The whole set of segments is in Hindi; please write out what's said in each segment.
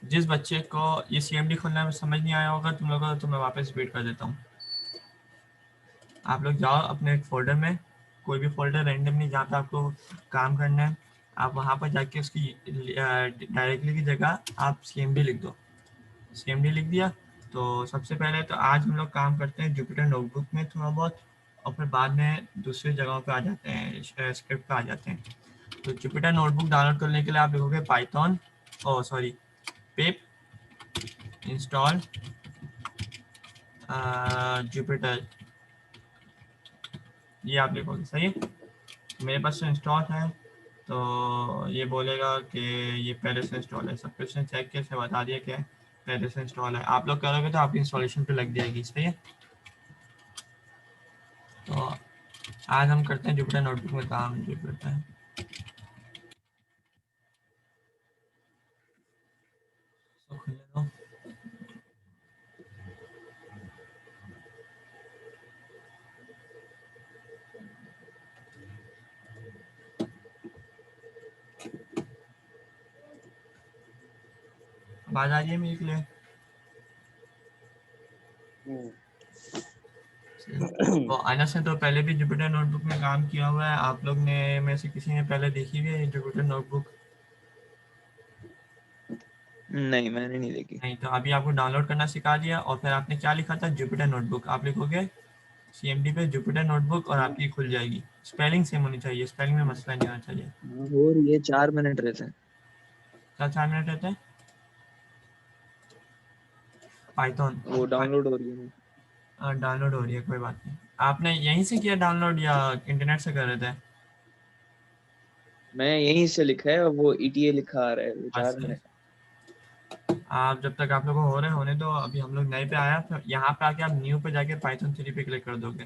जिस बच्चे को ये CMD खोलने में समझ नहीं आया होगा तुम लोगों को, तो मैं वापस रिपीट कर देता हूँ। आप लोग जाओ अपने एक फोल्डर में, कोई भी फोल्डर रैंडमली जहाँ पे आपको काम करना है, आप वहाँ पर जाके उसकी डायरेक्टली की जगह आप CMD लिख दो। CMD लिख दिया तो सबसे पहले तो आज हम लोग काम करते हैं जुपिटर नोटबुक में थोड़ा बहुत, और फिर बाद में दूसरी जगहों पे आ जाते हैं, स्क्रिप्ट पे आ जाते हैं। तो जुपिटर नोटबुक डाउनलोड करने के लिए आप लिखोगे पाइथन, ओ सॉरी, पिप इंस्टॉल जुपिटर, ये आप लिखोगे, सही है। मेरे पास तो इंस्टॉल है, तो ये बोलेगा कि ये पहले से इंस्टॉल है, सब कुछ ने चेक किया, से बता दिया कि पहले से इंस्टॉल है। आप लोग करोगे तो आपकी इंस्टॉलेशन पे लग जाएगी, सही है। तो आज हम करते हैं जुपिटर नोटबुक में काम। जुपिटर तो खुलने दो। आवाज आ रही है मेरे लिए? तो अनस ने तो पहले भी जुपिटर नोटबुक में काम किया हुआ है, आप लोग ने में से किसी ने पहले देखी हुई है जुपिटर नोटबुक? नहीं, मैंने नहीं देखी। नहीं, तो अभी आपको डाउनलोड करना सिखा दिया, और फिर आपने क्या लिखा था, जुपिटर नोटबुक। आप लिखोगे CMD पे जुपिटर नोटबुक और आपकी खुल जाएगी। स्पेलिंग सेम होनी चाहिए, स्पेलिंग में मसला नहीं होना चाहिए। हाँ, और ये 4 मिनट रहते हैं। क्या 4 मिनट रहते हैं? पाइथन वो डाउनलोड हो रही है। डाउनलोड हो रही है, कोई बात नहीं। आपने यहीं से किया डाउनलोड या इंटरनेट से कर रहे थे? मैं यहीं से लिखा है, और वो ETA लिखा आ रहा है, वो चार अच्छा, मिनट आप जब तक आप लोगों को हो रहे होने दो, अभी हम लोग नए पे आया, फिर यहाँ पे आके आप न्यू पे जाके पाइथन 3 पे क्लिक कर दोगे।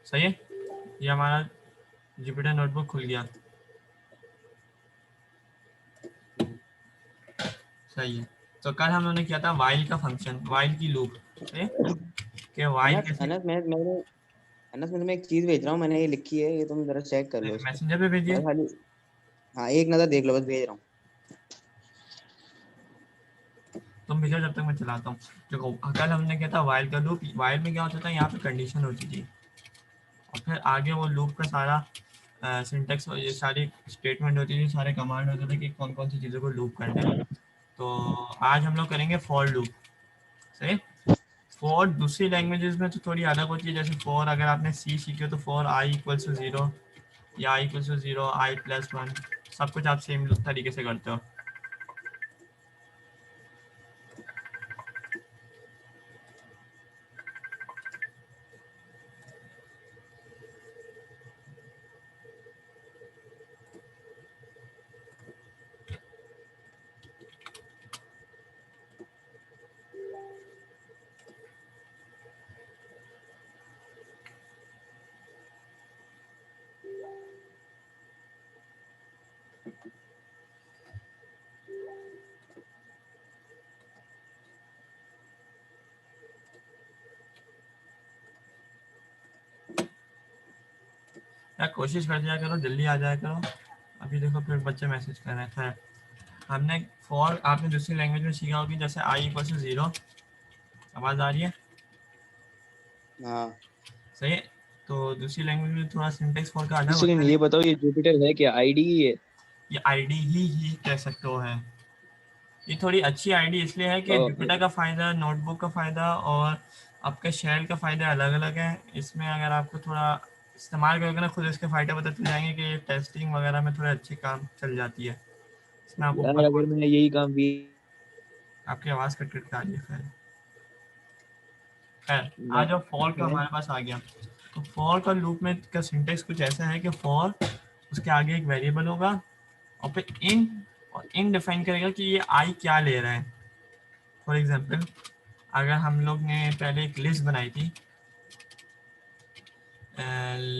सही है, ये हमारा जुपिटर नोटबुक खुल गया। सही है। तो कल हम लोगों ने किया था वाइल का फंक्शन, वाइल की लूप, सही है कि वाइल अनस कैसे। अनस मैं तुम्हें एक चीज भेज रहा हूँ, मैंने ये लिखी है, ये तुम जरा चेक कर लो इसको। मैसेंजर पे भेजिए। बस खाली, हाँ एक नजर देख लो, बस भेज रहा हूँ। तुम भेजो जब तक मैं चलाता हूँ। देखो कल हमने किया था वाइल का लूप। वाइल में क्या होता था, यहाँ पे कंडीशन होती थी, और फिर आगे वो लूप का सारा सिंटेक्स, ये सारी स्टेटमेंट होती थी, सारे कमांड होते थे कि कौन कौन सी चीज़ों को लूप करना है। तो आज हम लोग करेंगे फॉर लूप, सही। फॉर दूसरी लैंग्वेजेस में तो थोड़ी अलग होती है, जैसे फॉर अगर आपने सी सीखे तो for i equals to zero, या i equals to zero, i plus one, सब कुछ आप सेम तरीके से करते हो। या कोशिश कर दिया करो, जल्दी आ जाया करो। अभी देखो फिर बच्चे मैसेज कर रहे हैं। खैर, हमने फॉर आपने दूसरी लैंग्वेज में सीखा होगी, जैसे आई इक्वल टू जीरो। आवाज़ आ रही है? हाँ, सही है। तो दूसरी लैंग्वेज में थोड़ा सिंटेक्स फॉर का अलग एक होता सेकंड, है, ये लेकिन बताओ, ये जुपिटर है क्या, आईडी है? ये आईडी ही कह सकते हो है। ये थोड़ी अच्छी आईडी इसलिए है कि ओके। जुपिटर का फ़ायदा, नोटबुक का फ़ायदा और आपके शेल का फ़ायदा अलग अलग है। इसमें अगर आपको थोड़ा इस्तेमाल करोगे ना, खुद इसके फ़ायदे पता चल जाएंगे कि टेस्टिंग वगैरह में थोड़ा अच्छी काम चल जाती है। इसमें आप यार ऊपर अगर कोड, मैं यही काम भी, आपकी आवाज़ कट कट के आ रही है। खैर खैर, मैं आज और फॉर का मैं हमारे पास आ गया। तो फॉर का लूप में का सिंटेक्स कुछ ऐसा है कि फॉर, उसके आगे एक वेरिएबल होगा, और फिर इन, और इन डिफाइन करेगा कि ये आई क्या ले रहा है। फॉर एग्जांपल, अगर हम लोग ने पहले एक लिस्ट बनाई थी,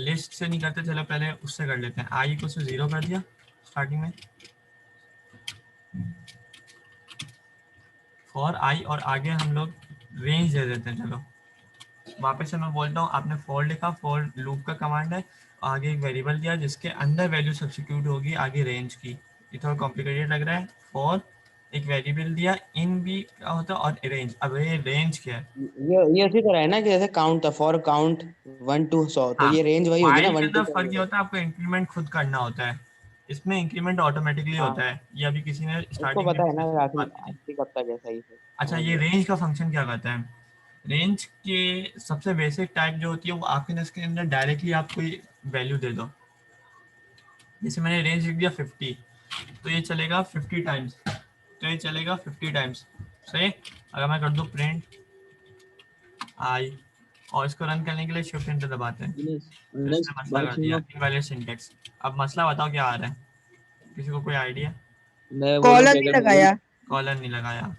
लिस्ट से नहीं करते, चलो पहले उससे कर लेते हैं। आई को 0 कर दिया स्टार्टिंग में फॉर आई, और आगे हम लोग रेंज दे देते हैं। चलो वापस से मैं बोलता हूँ, आपने फॉर लिखा, फॉर लूप का कमांड है, आगे एक वेरिएबल दिया जिसके अंदर वैल्यू सब्स्टिट्यूट होगी आगे रेंज की। ये थोड़ा कॉम्प्लिकेटेड लग रहा है। फॉर एक वेरिएबल दिया, इन भी क्या होता है, और रेंज। अब ये रेंज क्या है? ये उसी तरह है ना कि जैसे काउंट था, फॉर काउंट 1 to 100, तो हाँ, ये रेंज वही होगी ना, वाइल के 1 to अंदर फर्क ये 100। होता है, आपको इंक्रीमेंट खुद करना होता है। इसमें इंक्रीमेंट ऑटोमेटिकली हाँ, होता है। ये अभी किसी ने उसको स्टार्टिंग में पता है भी ना, किसी से आखिरी बात की थी। आखिरी कब तक है, सही से अच्छा, समझ ये गया। रेंज का फंक्शन क्या करता है? रेंज के सबसे बेसिक टाइप जो होती है वो आपके इसके अंदर डायरेक्टली आप कोई वैल्यू दे दो। जैसे मैंने रेंज लिख दिया 50, तो ये चलेगा 50 टाइम्स, तो ये चलेगा 50 टाइम्स। सही। अगर मैं कर दूँ प्रिंट आई, और इसको रन करने के लिए शिफ्ट एंटर दबाते हैं, तो इसने नेक्स्ट मसला बात कर दिया, सुनो। Invalid syntax. अब मसला बताओ क्या आ रहा है, किसी को कोई आइडिया? मैं बोलूँ कॉलर कि नहीं अगर मैं लगाया। कॉलम नहीं लगाया।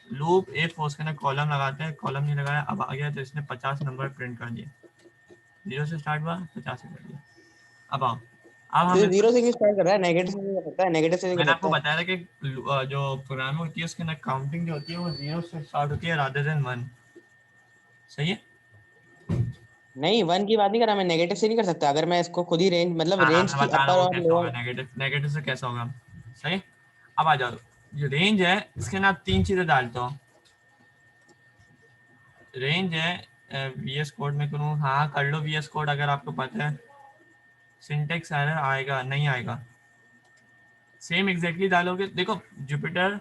लूप इफ उसके अंदर कॉलम लगाते हैं, कॉलम नहीं लगाया। अब आ गया तो इसने 50 नंबर प्रिंट कर दिए। 0 से स्टार्ट हुआ, 50 से कर दिया। अब आओ, अब हम तो इसको, 0 से क्यों स्टार्ट कर रहा है? नेगेटिव से नहीं कर सकता है, नेगेटिव से भी कर मैंने आपको सकता है। बताया था कि जो प्रोग्राम होती है उसके अंदर काउंटिंग जो होती है वो 0 से स्टार्ट होती है रादर देन 1। सही है। नहीं, 1 की बात नहीं कर रहा मैं, नेगेटिव से नहीं कर सकता। अगर मैं इसको खुद ही रेंज, मतलब हाँ हाँ, रेंज मैं की बता रहा अपर हूँ वो और कैसा होगा, लोअर। नेगेटिव नेगेटिव से कैसा होगा। सही। अब आ जाओ, जो रेंज है इसके अंदर आप 3 चीज़ें डालते हो। रेंज है वी एस कोड में करूँ, हाँ कर लो वी एस कोड अगर आपको पता है। सिंटेक्स एरर आएगा नहीं आएगा? सेम एग्जैक्टली डालोगे। देखो जुपिटर,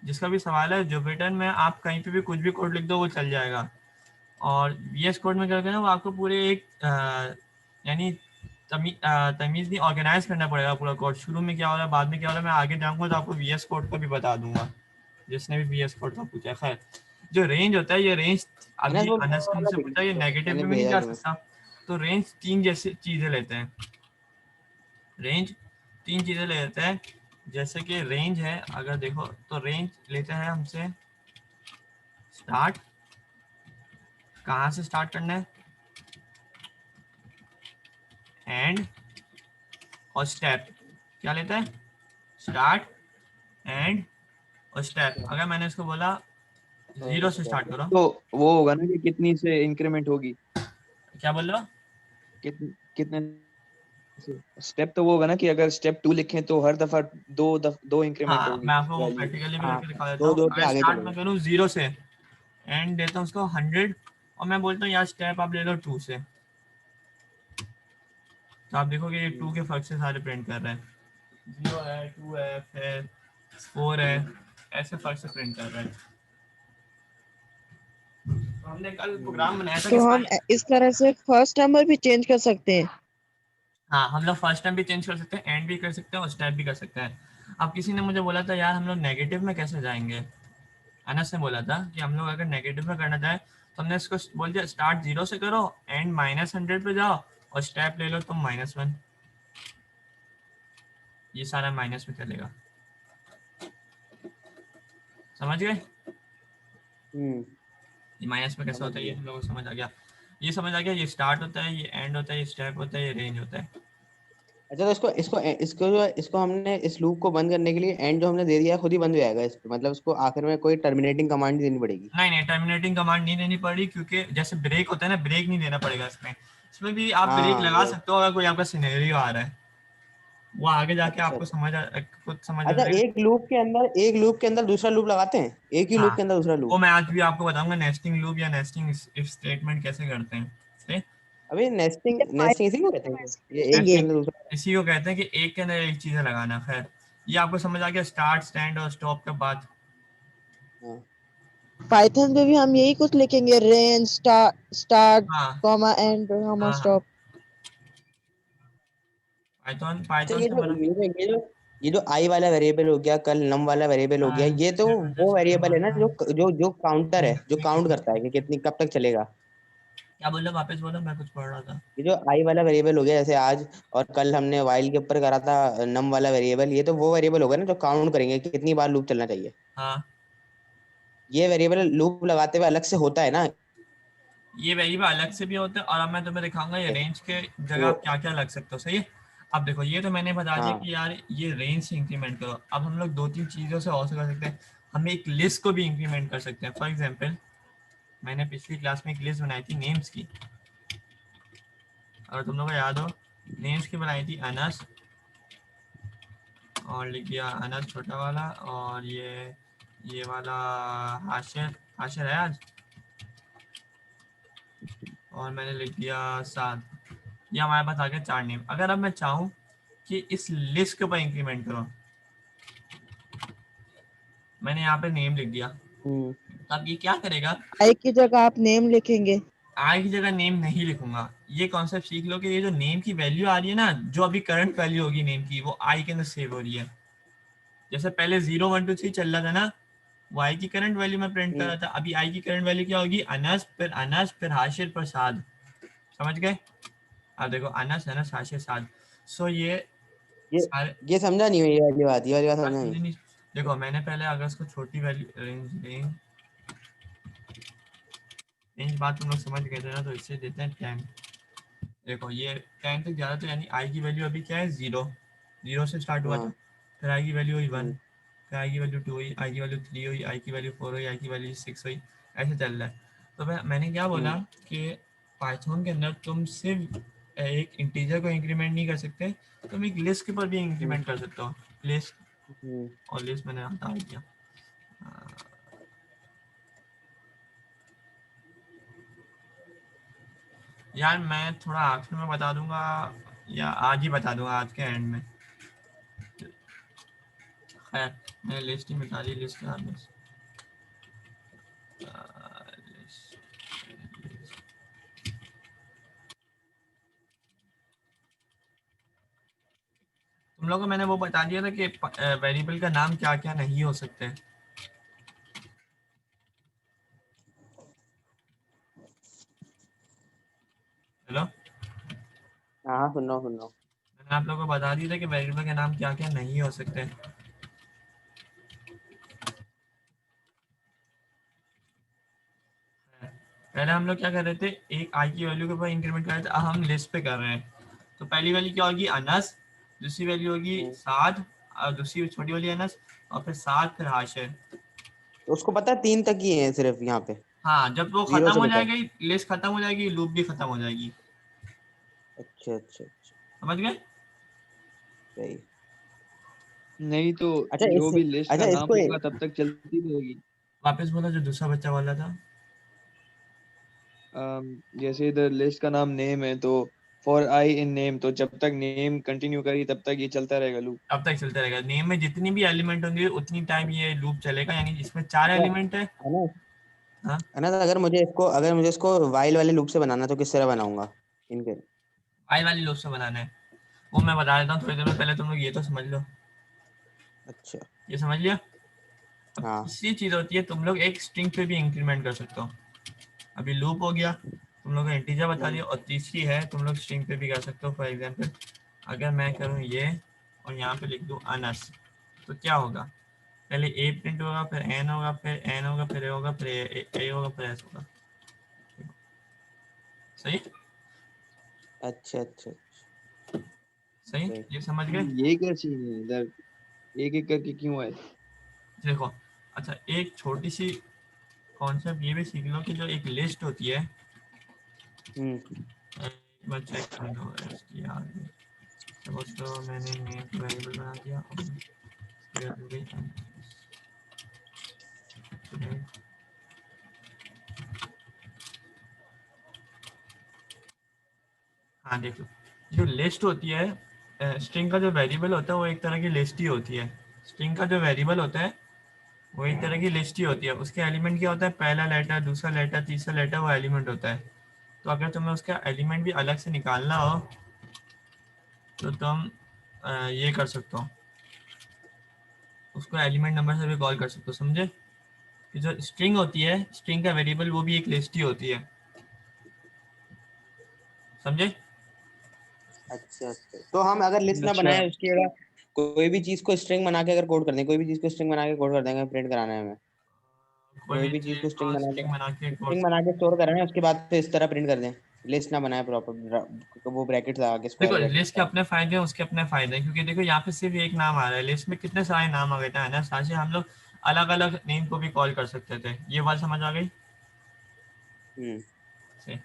जिसका भी सवाल है, जुपिटर में आप कहीं पे भी कुछ भी कोड लिख दो वो चल जाएगा। और वी एस कोड में क्या करना है, वो आपको पूरे एक यानी तमीज़ नहीं, ऑर्गेनाइज करना पड़ेगा पूरा कोड। शुरू में क्या हो रहा है, बाद में क्या हो रहा है, मैं आगे जाऊँगा तो आपको वी एस कोड का भी बता दूंगा, जिसने भी वी एस कोड का पूछा है। खैर, जो रेंज होता है, ये रेंज, है ना, अभी वो अनस ने वाला मुझसे देख पूछा ये लीजिए, नेगेटिव मैंने में भी नहीं भेजा जा तुम्हें। सकता। तो रेंज 3 जैसे चीज़ें लेते हैं, रेंज 3 चीज़ें ले लेते हैं। जैसे कि रेंज है, अगर देखो तो रेंज लेते हैं हमसे स्टार्ट, कहाँ से स्टार्ट करना है, एंड और स्टेप। क्या लेता है? स्टार्ट, एंड और स्टेप। अगर मैंने इसको बोला 0 से स्टार्ट करो, तो वो होगा ना कि कितनी से इंक्रीमेंट होगी, क्या बोल रहे हो? कितने से स्टेप। तो वो होगा ना कि अगर स्टेप 2 लिखें तो हर दफा दो इंक्रीमेंट हाँ, होगी मैं आपको वो वैल्यू। प्रैक्टिकली भी हाँ, करके दिखा देता दो हूँ। दो पे अगर आगे स्टार्ट चलेगा। में करूँ 0 से, एंड देता हूँ उसको 100, और मैं बोलता हूँ यार स्टेप आप ले लो 2 से, तो आप देखोगे ये 2 के फर्क से सारे प्रिंट कर रहे हैं। 0 है, 2 है, फिर 4 है, ऐसे फर्क से प्रिंट कर रहे हैं। तो हमने कल प्रोग्राम बनाया था कि तो हम सारी, इस तरह से फर्स्ट नंबर भी चेंज कर सकते हैं। हाँ हम लोग फर्स्ट टाइम भी चेंज कर सकते हैं, एंड भी कर सकते हैं, और स्टेप भी कर सकते हैं। अब किसी ने मुझे बोला था यार हम लोग नेगेटिव में कैसे जाएंगे, अनस ने बोला था कि हम लोग अगर नेगेटिव में करना चाहें तो हमने इसको बोल दिया स्टार्ट 0 से करो, एंड -100 पे जाओ, और स्टेप ले लो तुम -1। ये सारा माइनस में चलेगा। समझ गए? हम्म, ये माइनस में कैसे समझ होता है ये गया। हम लोगों को समझ आ गया। ये समझ आ गया, ये स्टार्ट होता है, ये एंड होता है, ये स्टेप होता है, ये रेंज होता है। अच्छा, तो इसको हमने इस लूप को बंद करने के लिए एंड जो हमने दे दिया है खुद ही बंद हो जाएगा इस पे, मतलब इसको आखिर में कोई टर्मिनेटिंग कमांड देनी पड़ेगी। नहीं नहीं, टर्मिनेटिंग कमांड नहीं देनी पड़ी, क्योंकि जैसे ब्रेक होता है ना, ब्रेक नहीं देना पड़ेगा इसमें। इसमें भी आप ब्रेक हाँ, लगा वो। सकते हो अगर कोई आपका सिनेरियो आ रहा है, वो आगे जाके अच्छा आपको खुद समझ आ अच्छा, जाएगा। एक लूप के अंदर दूसरा लूप लगाते हैं, एक ही लूप हाँ, के अंदर दूसरा वो लूप। मैं आज भी आपको बताऊंगा नेस्टिंग लूप या नेस्टिंग इफ स्टेटमेंट कैसे करते हैं। सही। अभी नेस्टिंग ये नेस्टिंग इसी पाइथन को में कहते हम हैं ऐसे क्या? ये एक के करेंगे। अंदर दूसरा। इसी को कहते हैं कि एक के अंदर एक चीज़ें लगाना। खैर, ये आपको समझ आ गया स्टार्ट, स्टैंड और स्टॉप के बाद। हाँ, पाइथन में भी हम यही कुछ लिखेंगे, रेंज स्टार्ट हाँ कॉमा एंड कॉमा हाँ हाँ, स्टॉप। पाइथन अच्छा, पाइथन ये से जो बना। ये जो ये जो ये जो आई वाला वेरिएबल हो गया, कल नम वाला वेरिएबल हो गया, ये तो वो वेरिएबल है ना जो जो जो काउंटर है, जो काउंट करता है कि कितनी कब तक चलेगा। क्या बोल रहे हो? वापस बोलो, मैं कुछ पढ़ रहा था। ये जो आई वाला वेरिएबल हो गया, जैसे आज और कल हमने वाइल के ऊपर करा था नम वाला वेरिएबल, ये तो वो वेरिएबल होगा ना जो काउंट करेंगे कि कितनी बार लूप चलना चाहिए। हाँ, ये वेरिएबल लूप लगाते हुए अलग से होता है ना? ये वेरिएबल अलग से भी होता है, और अब मैं तुम्हें दिखाऊंगा ये रेंज के जगह वो आप क्या क्या लग सकते हो। सही है, अब देखो ये तो मैंने बता दिया हाँ कि यार ये रेंज से इंक्रीमेंट करो। अब हम लोग दो तीन चीज़ों से और कर सकते हैं। हम एक लिस्ट को भी इंक्रीमेंट कर सकते हैं। फॉर एग्जाम्पल, मैंने पिछली क्लास में एक लिस्ट बनाई थी नेम्स की, अगर तुम लोग को याद हो। नेम्स की बनाई थी अनस, और लिख दिया अनस छोटा वाला, और ये वाला हाशिर, हाशिर है आज, और मैंने लिख दिया साद। ये हमारे पास आ गया चार नेम। अगर अब मैं चाहूँ कि इस लिस्ट के ऊपर इंक्रीमेंट करो, मैंने यहाँ पे नेम लिख दिया, हम्म तो अब ये क्या करेगा, आई की जगह आप नेम लिखेंगे। आई की जगह नेम नहीं लिखूंगा। ये कॉन्सेप्ट सीख लो कि ये जो नेम की वैल्यू आ रही है ना, जो अभी करंट वैल्यू होगी नेम की, वो आई के अंदर सेव हो रही है। जैसे पहले 0 1 2 3 चल रहा था ना, वो आई की करंट वैल्यू में प्रिंट कर हम्म रहा था। अभी आई की करंट वैल्यू क्या होगी, अनस फिर हाशिर पर साद। समझ गए? अब देखो अनस अनस हाशिर साद। सो ये ये सारे ये समझा नहीं, ये वाली बात बात समझा नहीं। समझे नहीं। देखो मैंने पहले अगर इसको छोटी वैल्यू रेंज रेंज रेंज बात तुम लोग समझ गए थे ना, तो इससे देते हैं 10। देखो ये 10 तक ज़्यादा, तो यानी आई की वैल्यू अभी क्या है, 0। 0 से स्टार्ट हुआ था, हाँ फिर आई की वैल्यू हुई 1, हम्म फिर आई की वैल्यू 2 हुई, आई की वैल्यू 3 हुई, आई की वैल्यू 4 हुई, आई की वैल्यू 6 हुई। ऐसे चल रहा है। तो मैंने क्या बोला हम्म कि पाइथन के अंदर तुम सिर्फ एक इंटीजर को इंक्रीमेंट नहीं कर सकते, तुम एक लिस्ट के ऊपर भी हम्म इंक्रीमेंट कर सकते हो। लिस्ट, हम्म और लिस्ट मैंने हटा दिया। यार मैं थोड़ा आखिर में बता दूंगा, या आज ही बता दूंगा आज के एंड में। खैर, मैंने लिस्ट ही मिटा दी, लिस्ट का लिस्ट। तुम लोगों को मैंने वो बता दिया था कि वेरिएबल का नाम क्या क्या नहीं हो सकते। हेलो, हाँ हाँ सुन रहा हूँ। मैंने आप लोगों को बता दिया था कि वेरिएबल के नाम क्या क्या नहीं हो सकते। पहले हम लोग क्या कर रहे थे, एक आई की वैल्यू के ऊपर इंक्रीमेंट कर रहे थे, अब हम लिस्ट पे कर रहे हैं। तो पहली वैल्यू क्या होगी, अनस। दूसरी वैल्यू होगी हम्म, साद, और दूसरी छोटी वाली अनस, और फिर साद फिर हाशिर। तो उसको पता है 3 तक ही है सिर्फ यहाँ पे, हाँ, जब वो 0 खत्म से हो लेकर। जाएगा, लिस्ट खत्म हो जाएगी, लूप भी खत्म हो जाएगी। अच्छा अच्छा अच्छा समझ गए? सही। नहीं तो अच्छा जो इस भी लिस्ट का अच्छा नाम इसको होगा तब तक चलती रहेगी। वापस बोलो जो दूसरा बच्चा वाला था। जैसे इधर लिस्ट का नाम नेम है, तो फॉर आई इन नेम, तो जब तक नेम कंटिन्यू करी तब तक ये चलता रहेगा लूप। अब तक चलता रहेगा। नेम में जितनी भी एलिमेंट होंगे उतनी टाइम ये लूप चलेगा, यानी इसमें 4 अच्छा एलिमेंट है। अनस हाँ, अनस अगर मुझे इसको वाइल वाले लूप से बनाना है, तो किस तरह बनाऊंगा इनके? आई वाली लूप से बनाना है, वो मैं बता देता हूँ थोड़ी देर में। पहले तुम लोग ये तो समझ लो। अच्छा ये समझ लिया? अब हाँ तीसरी चीज होती है, तुम लोग एक स्ट्रिंग पे भी इंक्रीमेंट कर सकते हो। अभी लूप हो गया, तुम लोग ने इंटीजर बता हम्म दिया, और तीसरी है तुम लोग स्ट्रिंग पे भी कर सकते हो। फॉर एग्जाम्पल, अगर मैं करूँ ये, और यहाँ पे लिख दूँ अनस, तो क्या होगा, पहले ए प्रिंट होगा, फिर एन होगा, फिर एन होगा, फिर ए होगा, फिर ए होगा, फिर एस होगा। सही? अच्छा अच्छा सही, सही। ये समझ गए? ये क्या सीन है इधर, एक एक करके क्यों आए? देखो, अच्छा एक छोटी सी कॉन्सेप्ट ये भी सीख लो कि जो एक लिस्ट होती है, हम्म एक बार चेक कर लो इसकी याद में। सपोज करो मैंने नेम वेरिएबल बना दिया, और फिर हो गई हाँ देख लो, जो लिस्ट होती है, स्ट्रिंग का जो वेरिएबल होता है वो एक तरह की लिस्ट ही होती है। स्ट्रिंग का जो वेरिएबल होता है वो एक तरह की लिस्ट ही होती है। उसके एलिमेंट क्या होता है, पहला लेटर, दूसरा लेटर, तीसरा लेटर, वो एलिमेंट होता है। तो अगर तुम्हें उसका एलिमेंट भी अलग से निकालना हो, तो तुम ये कर सकते हो, उसको एलिमेंट नंबर से भी कॉल कर सकते हो। समझे? कि जो स्ट्रिंग होती है, स्ट्रिंग का वेरिएबल, वो भी एक लिस्ट ही होती है। समझे? अच्छा अच्छा, तो हम अगर लिस्ट ना अच्छा, बनाए, उसकी जगह कोई भी चीज को स्ट्रिंग बना के अगर कोड कर दें, कोई भी चीज को स्ट्रिंग बना के कोड कर देंगे, प्रिंट कराना है हमें। कोई भी चीज को स्ट्रिंग स्ट्रिंग बना के बना के स्टोर करें उसके बाद फिर इस तरह प्रिंट कर दें। लिस्ट ना बनाए प्रॉपर, वो ब्रैकेट लगा के देखो स्क्वायर ब्रैकेट लिस्ट के अपने फायदे हैं, उसके अपने फायदे हैं, क्योंकि देखो यहाँ पे सिर्फ एक नाम आ रहा है, लिस्ट में कितने सारे नाम आ गए थे ना, साथ ही हम लोग अलग अलग नेम को भी कॉल कर सकते थे। ये बात समझ आ गई हम्म। से?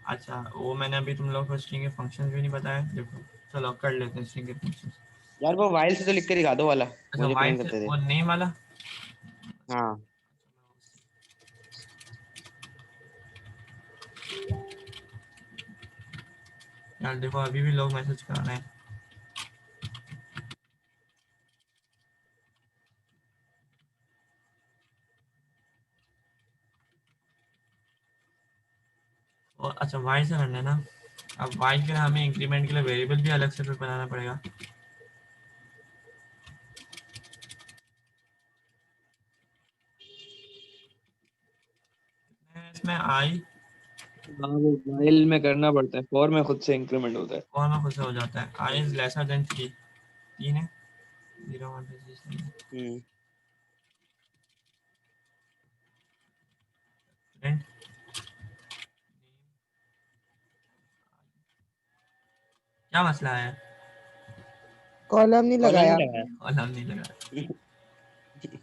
अच्छा वो मैंने अभी तुम लोग को स्ट्रिंग के फंक्शन भी नहीं बताया। देखो चलो कर लेते हैं स्ट्रिंग के फंक्शन। यार वो वाइल से तो लिख के दिखा दो वाला, अच्छा मुझे वाइड प्रिंट से करते थे। वो नेम वाला। हाँ। यार देखो अभी भी लोग मैसेज कर रहे हैं। और अच्छा वाइड से करना है ना। अब वाइड के लिए हमें इंक्रीमेंट के लिए वेरिएबल भी अलग से फिर बनाना पड़ेगा। इसमें आई हाँ वो while में करना पड़ता है, for में खुद से इंक्रीमेंट होता है। और में खुद से हो जाता है। आई इज लेसर देन 3, 3 है 0 1 2 3 हम्म। प्रिंट। क्या मसला है? कॉलम नहीं कॉलम लगाया नहीं आपने। लगाया। कॉलम नहीं लगा।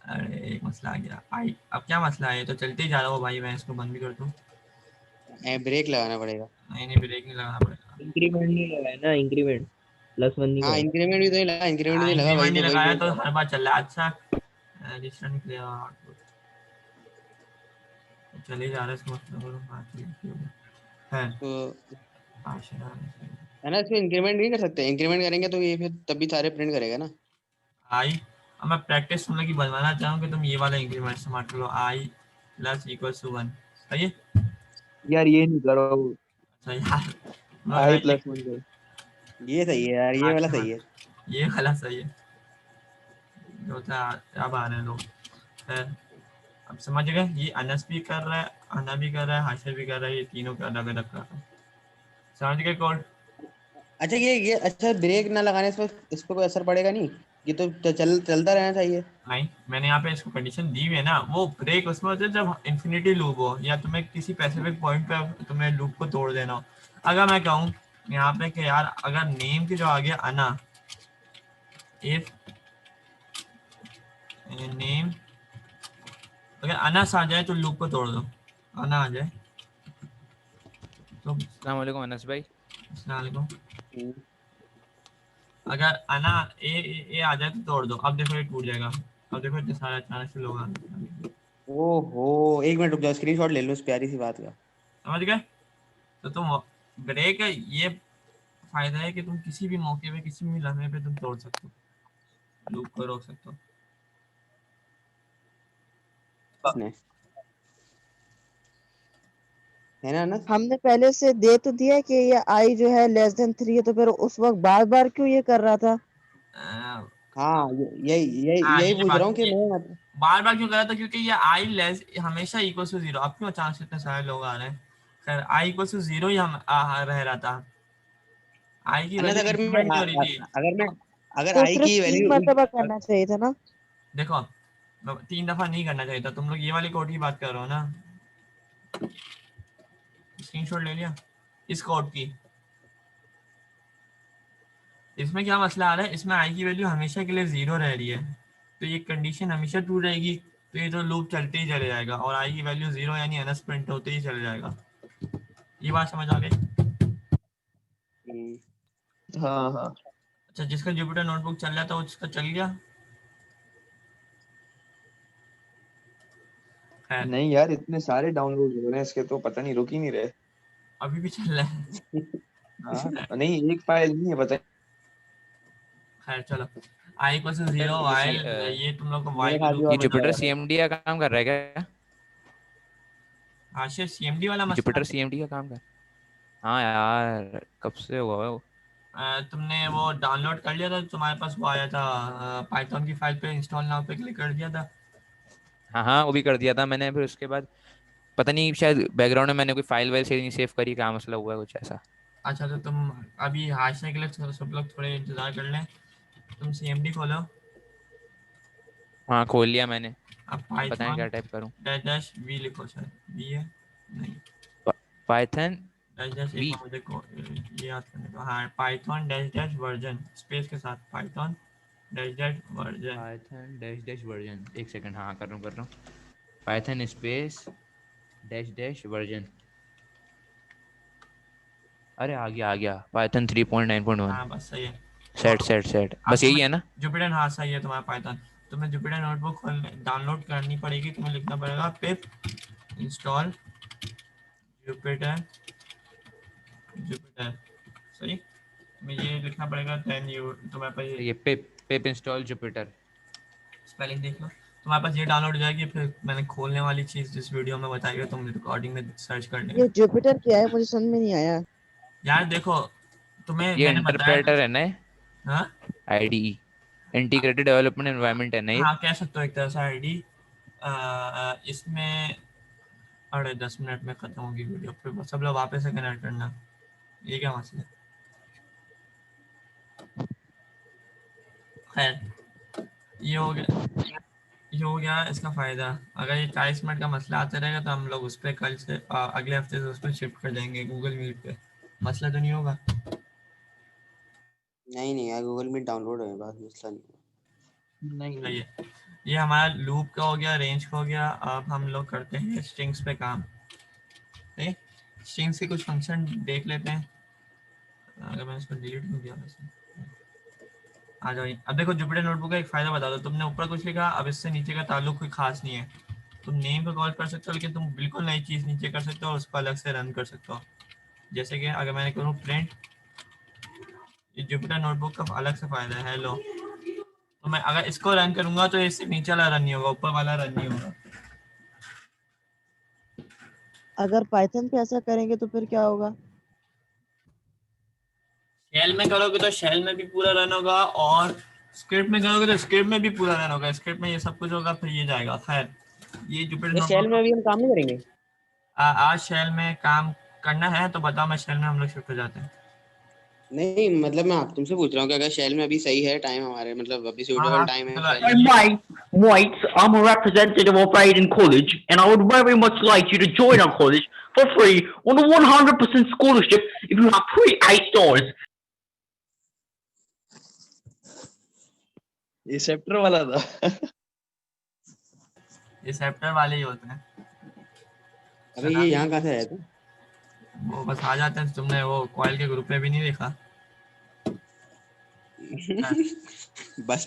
अरे एक मसला आ गया। आई अब क्या मसला है? ये तो चलते ही जा रहा हो भाई, मैं इसको बंद भी कर दूं? ब्रेक लगाना पड़ेगा। नहीं नहीं ब्रेक नहीं लगाना पड़ेगा। इंक्रीमेंट नहीं लगाया ना, इंक्रीमेंट प्लस वन नहीं हाँ करा। इंक्रीमेंट भी तो नहीं लगा, इंक्रीमेंट भी नहीं लगा, इंक्रीमेंट वही नहीं तो वही लगाया बोल तो रहा हर बार चल रहा है। अच्छा एडिशन क्लियर आउटपुट चले जा रहा है, इसका मतलब बात है। तो आशा है ना, इसमें इंक्रीमेंट नहीं कर सकते, इंक्रीमेंट करेंगे तो ये फिर तभी सारे प्रिंट करेगा ना। आई। अब मैं प्रैक्टिस तुम लोग की बनवाना चाहूँ कि तुम ये वाला इंक्रीमेंट इस्तेमाल कर लो, आई प्लस इक्वल टू 1। सही है? यार ये नहीं करो, अच्छा यार i ये प्लस 1 करो। ये सही है यार, ये वाला अच्छा सही है। ये वाला सही है। जो था अब आ रहे हैं लोग। खैर अब समझ गए, ये अनस भी कर रहा है, अना भी कर रहा है, हाशिर भी कर रहा है, ये तीनों का अलग अलग कर रहा है। समझ गए कोड? अच्छा ये अच्छा ब्रेक ना लगाने से इस पर कोई असर पड़ेगा नहीं? ये तो चलता रहना चाहिए। नहीं मैंने यहाँ पे इसको कंडीशन दी हुई है ना, वो ब्रेक उसमें होता है जब इन्फिनिटी लूप हो या तुम्हें किसी स्पेसिफिक पॉइंट पे तुम्हें लूप को तोड़ देना हो। अगर मैं कहूँ यहाँ पे कि यार अगर नेम के जो आ गया अना, इफ नेम अगर अनस आ जाए तो लूप को तोड़ दो, अना आ जाए तो। अस्सलाम वालेकुम अनस भाई। अस्सलाम वालेकुम। हम्म। अगर अना ए आ जाए तो तोड़ दो। अब देखो ये टूट जाएगा। अब देखो इतने सारे अचानक से लोग आ रहे हैं। ओहो, एक मिनट रुक जाओ, स्क्रीनशॉट ले लो उस प्यारी सी बात का। समझ गए? तो तुम ब्रेक है, ये फायदा है कि तुम किसी भी मौके पे किसी भी लम्हे पे तुम तोड़ सकते हो, लूप को रोक सकते हो। इसने है ना ना। हमने पहले से दे तो दिया कि ये आई जो है लेस देन 3 है, तो फिर उस वक्त बार बार क्यों ये कर रहा था? हाँ यही यही हाँ यही ये पूछ रहा बात हूँ कि ये मैं मतलब। बार बार क्यों करा था? क्योंकि ये आई लेस हमेशा इक्वल टू 0। अब क्यों अचानक से इतने सारे लोग आ रहे हैं? खैर आई इक्वल टू 0 ही हम रह रहा था। आई की अनस वैल्यू अगर मैं इंक्रीमेंट नहीं हो रही थी। अगर मैं अगर तो आई सिर्फ की 3 वैल्यू मरतबा करना चाहिए था ना। देखो 3 दफा नहीं करना चाहिए था। तुम लोग ये वाली कोड की बात कर रहे हो ना? स्क्रीनशॉट ले लिया इस कोड की? इसमें क्या मसला आ रहा है? इसमें आई की वैल्यू हमेशा के लिए 0 रह रही है, तो ये कंडीशन हमेशा ट्रू रहेगी। तो ये तो लूप चलते ही चले जाएगा और आई की वैल्यू 0 यानी अनस प्रिंट होते ही चले जाएगा। ये बात समझ आ गई? हाँ हाँ। अच्छा जिसका जुपिटर नोटबुक चल रहा था उसका चल गया? खैर नहीं यार इतने सारे डाउनलोड हो रहे हैं इसके, तो पता नहीं रुक ही नहीं रहे। अभी भी चल रहा है। हाँ नहीं एक फाइल नहीं है, पता खैर चलो आई इक्वल टू 0 ये वाइल ये तुम लोग को मेरे वाई का साथ भी लूप और ये बन बताना जुपिटर जाएगा है। फिर। सीएमडी का काम कर रहा है क्या? आशीष सीएमडी वाला मसला जुपिटर सीएमडी का काम कर। हाँ यार कब से हुआ है वो। तुमने वो डाउनलोड कर लिया था? तुम्हारे पास वो आया था पाइथन की फाइल पे इंस्टॉल नाउ पे क्लिक कर दिया था? हाँ हाँ वो भी कर दिया था मैंने, फिर उसके बाद पता नहीं शायद बैकग्राउंड में मैंने कोई फाइल वाइल से नहीं सेव करी, क्या मसला हुआ है कुछ ऐसा। अच्छा तो तुम अभी हाशने के लिए सब लोग थोड़े इंतजार कर लें। तुम सीएमडी खोलो। हाँ खोल लिया मैंने। अब पता नहीं क्या पाइथन टाइप करूँ। डैश वी लिखो सर, वी है नहीं, पाइथन डैश एक वी। बार मुझे ये याद करने दो। हाँ, पाइथन डैश वर्जन स्पेस के साथ Python dash version. Python dash version, एक सेकंड, हाँ कर रहा हूँ। पाइथन स्पेस डैश वर्जन, अरे आ गया पाइथन 3.9.1। हाँ बस सही है। तो सेट अब बस यही तुम्हें है ना। जुपिटर, हाँ सही है तुम्हारा पाइथन। तुम्हें जुपिटर नोटबुक खोलने डाउनलोड करनी पड़ेगी, तुम्हें लिखना पड़ेगा पिप इंस्टॉल जुपिटर जुपिटर, सही। तुम्हें ये लिखना पड़ेगा, देन यू तुम्हारे पास ये पिप इंस्टॉल जुपिटर। स्पेलिंग देख लो, तुम्हारे पास ये डाउनलोड हो जाएगी। फिर मैंने खोलने वाली चीज़ जिस वीडियो में बताई है तुम रिकॉर्डिंग में सर्च कर लेना। ये जुपिटर क्या है, मुझे समझ में नहीं आया। यार देखो, तुम्हें ये मैंने बताया था। इंटरप्रेटर है ना, हाँ आईडीई, इंटीग्रेटेड डेवलपमेंट एनवायरनमेंट है ना ये। हाँ, कह सकते हो एक तरह से आईडी। इसमें अरे 10 मिनट में खत्म होगी वीडियो, फिर सब लोग वापस से कनेक्ट करना, ये क्या मसला है। खैर, ये हो गया, ये हो गया इसका फ़ायदा। अगर ये 40 मिनट का मसला आता रहेगा तो हम लोग उस पर कल से अगले हफ्ते से उस पर शिफ्ट कर जाएंगे गूगल मीट पे। मसला तो नहीं होगा। नहीं यार, गूगल मीट डाउनलोड है, बात मसला नहीं है। नहीं सही है। ये हमारा लूप का हो गया, रेंज का हो गया। अब हम लोग करते हैं स्ट्रिंग्स पे काम। सही, स्ट्रिंग्स के कुछ फंक्शन देख लेते हैं। अगर मैंने इसको डिलीट नहीं किया वैसे, आ जाओ। अब देखो, जुपिटर नोटबुक का एक फ़ायदा बता दो। तुमने ऊपर कुछ लिखा, अब इससे नीचे का ताल्लुक कोई खास नहीं है। तुम नेम को कॉल कर सकते हो, लेकिन तुम बिल्कुल नई चीज़ नीचे कर सकते हो और उसको अलग से रन कर सकते हो। जैसे कि अगर मैंने करूँ प्रिंट, ये जुपिटर नोटबुक का अलग से फ़ायदा है। हेलो, तो मैं अगर इसको रन करूँगा तो इससे नीचे वाला रन नहीं होगा, ऊपर वाला रन नहीं होगा। अगर पाइथन पे ऐसा करेंगे तो फिर क्या होगा? शेल में करोगे तो शेल में भी पूरा रन होगा, और स्क्रिप्ट में करोगे तो स्क्रिप्ट में भी पूरा रन होगा। स्क्रिप्ट में ये सब कुछ होगा, फिर ये जाएगा। खैर, ये जुपिटर तो शेल में नोटबुक अभी हम काम नहीं करेंगे। आज शेल में काम करना है तो बताओ, मैं शेल में हम लोग शिफ्ट हो जाते हैं। नहीं मतलब मैं आप तुमसे पूछ रहा हूँ कि अगर शेल में अभी सही है टाइम हमारे, मतलब अभी हाँ सूटेबल हाँ, टाइम है चलो शेल Hey, में। Mike, I'm a representative of Aiden College, and I would very much like you to join our college for free on a 100% scholarship if you have 3 A stars. ये चैप्टर वाला था। ये सेप्टर वाले ही होते हैं। अबे ये यहाँ कहाँ से आया था? वो बस आ जाते हैं। तुमने वो कॉइल के ग्रुप में भी नहीं देखा? बस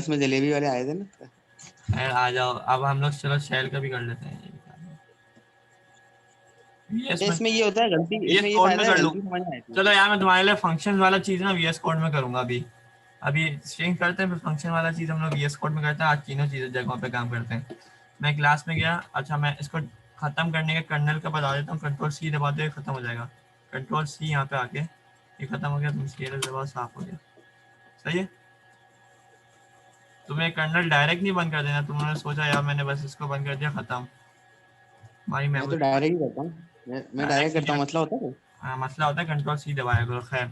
में जलेबी वाले आए थे ना। खैर, आ जाओ। अब हम लोग चलो शेल का भी कर लेते हैं। VS में, इसमें ये होता है गलती, VS इसमें ये कोड में फायदा है कर लूँ। गलती समझ में आती है। चलो यार, मैं तुम्हारे लिए फंक्शन वाला चीज़ ना VS कोड में करूँगा। अभी स्ट्रिंग करते हैं, फिर फंक्शन वाला चीज़ हम लोग VS कोड में करते हैं। आज तीनों चीज़ें जगहों पे काम करते हैं। मैं क्लास में गया। अच्छा, मैं इसको ख़त्म करने का कर्नल का बता देता हूँ। Ctrl+C दबाते हुए ख़त्म हो जाएगा। Ctrl+C यहाँ पे आके ये ख़त्म हो गया। तुम CLS दबाओ, साफ हो गया। सही है। तुम्हें कर्नल डायरेक्ट नहीं बंद कर देना। तुमने सोचा यार मैंने बस इसको बंद कर दिया, ख़त्म। हमारी मैं तो मेमोरी डायरेक्ट ही करता हूँ, मैं डायरेक्ट करता हूँ, मसला होता है। मसला होता है। Ctrl+C दबाया करो। खैर,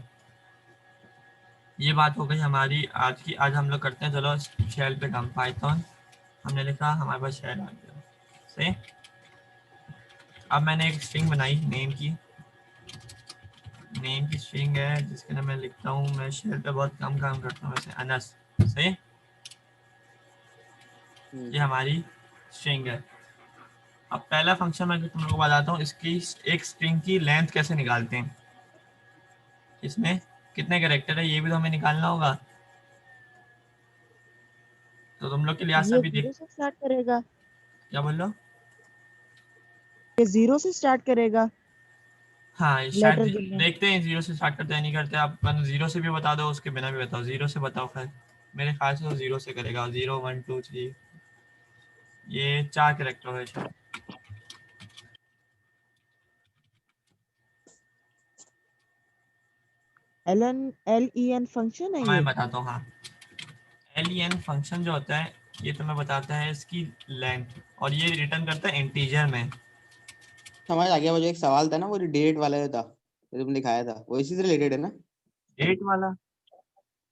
ये बात हो गई हमारी आज की। आज हम लोग करते हैं, चलो शेल पे काम। पाइथन हमने लिखा, हमारे पास शेल आ गया। सही। अब मैंने एक स्ट्रिंग बनाई नेम की। नेम की स्ट्रिंग है जिसके अंदर मैं लिखता हूँ। मैं शेल पे बहुत कम काम करता हूँ वैसे, अनस। सही, ये हमारी स्ट्रिंग है। अब पहला फंक्शन मैं तुम लोगों को बताता हूँ, इसकी एक स्ट्रिंग की लेंथ कैसे निकालते हैं। इसमें कितने कैरेक्टर है ये भी तो हमें निकालना होगा। तो तुम लोग के लिहाज से ये अभी देख, जीरो से स्टार्ट करेगा? क्या बोल रहे हो? ये जीरो से स्टार्ट करेगा हाँ, ये शायद लेटर गिनना? देखते हैं जीरो से स्टार्ट करते हैं नहीं करते। आप जीरो से भी बता दो, उसके बिना भी बताओ। जीरो से बताओ। खैर, मेरे ख्याल से वो जीरो से करेगा। 0 1 2 3, ये 4 कैरेक्टर है शायद। LEN फंक्शन है मैं ये? बताता हूँ। हाँ, len फंक्शन जो होता है ये तुम्हें बताता है इसकी लेंथ, और ये रिटर्न करता है इंटीजर में। समझ आ गया। मुझे एक सवाल था ना, वो डेट वाला जो था जो तुमने दिखाया था, वो इसी से रिलेटेड है ना? डेट वाला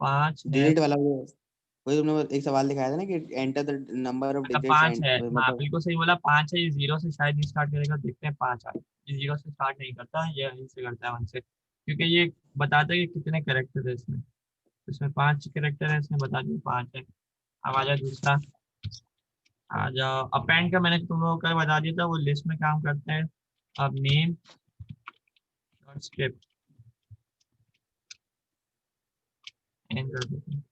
5 है। डेट वाला वो वही तुमने एक सवाल दिखाया था ना कि एंटर द नंबर ऑफ अच्छा डिजिट्स 5 है, एंड हाँ मतलब बिल्कुल सही बोला, 5 है। ये 0 से शायद नहीं स्टार्ट करेगा, देखते हैं 5 आए। ये 0 से स्टार्ट नहीं करता, ये यहीं से करता है 1 से, क्योंकि ये बताता है कि कितने कैरेक्टर है इसमें। तो इसमें 5 कैरेक्टर है, इसने बता दिया 5 है। अब आ जाए दूसरा, आ जाओ अपेंड का मैंने तुम लोगों को कल बता दिया था, वो लिस्ट में काम करते हैं। अब नेम और स्क्रिप्ट एंड कर देते हैं।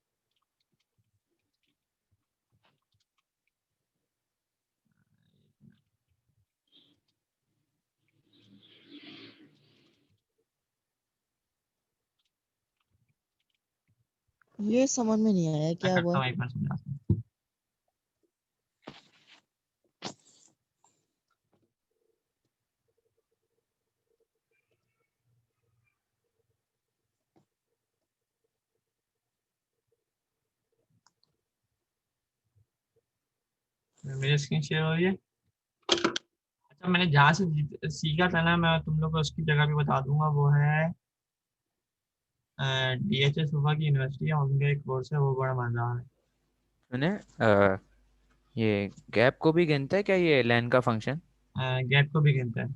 ये समझ में नहीं आया मैं क्या करता हुआ। हूँ एक बार समझाता हूँ। मेरी स्क्रीन शेयर हो रही है। अच्छा मैंने जहाँ से सीखा था ना, मैं तुम लोग को उसकी जगह भी बता दूंगा, वो है DHS सुबह की यूनिवर्सिटी है, उनका एक कोर्स है, वो बड़ा मजा है। मैंने ये गैप को भी गिनता है क्या ये लैन का फंक्शन? गैप को भी गिनता है।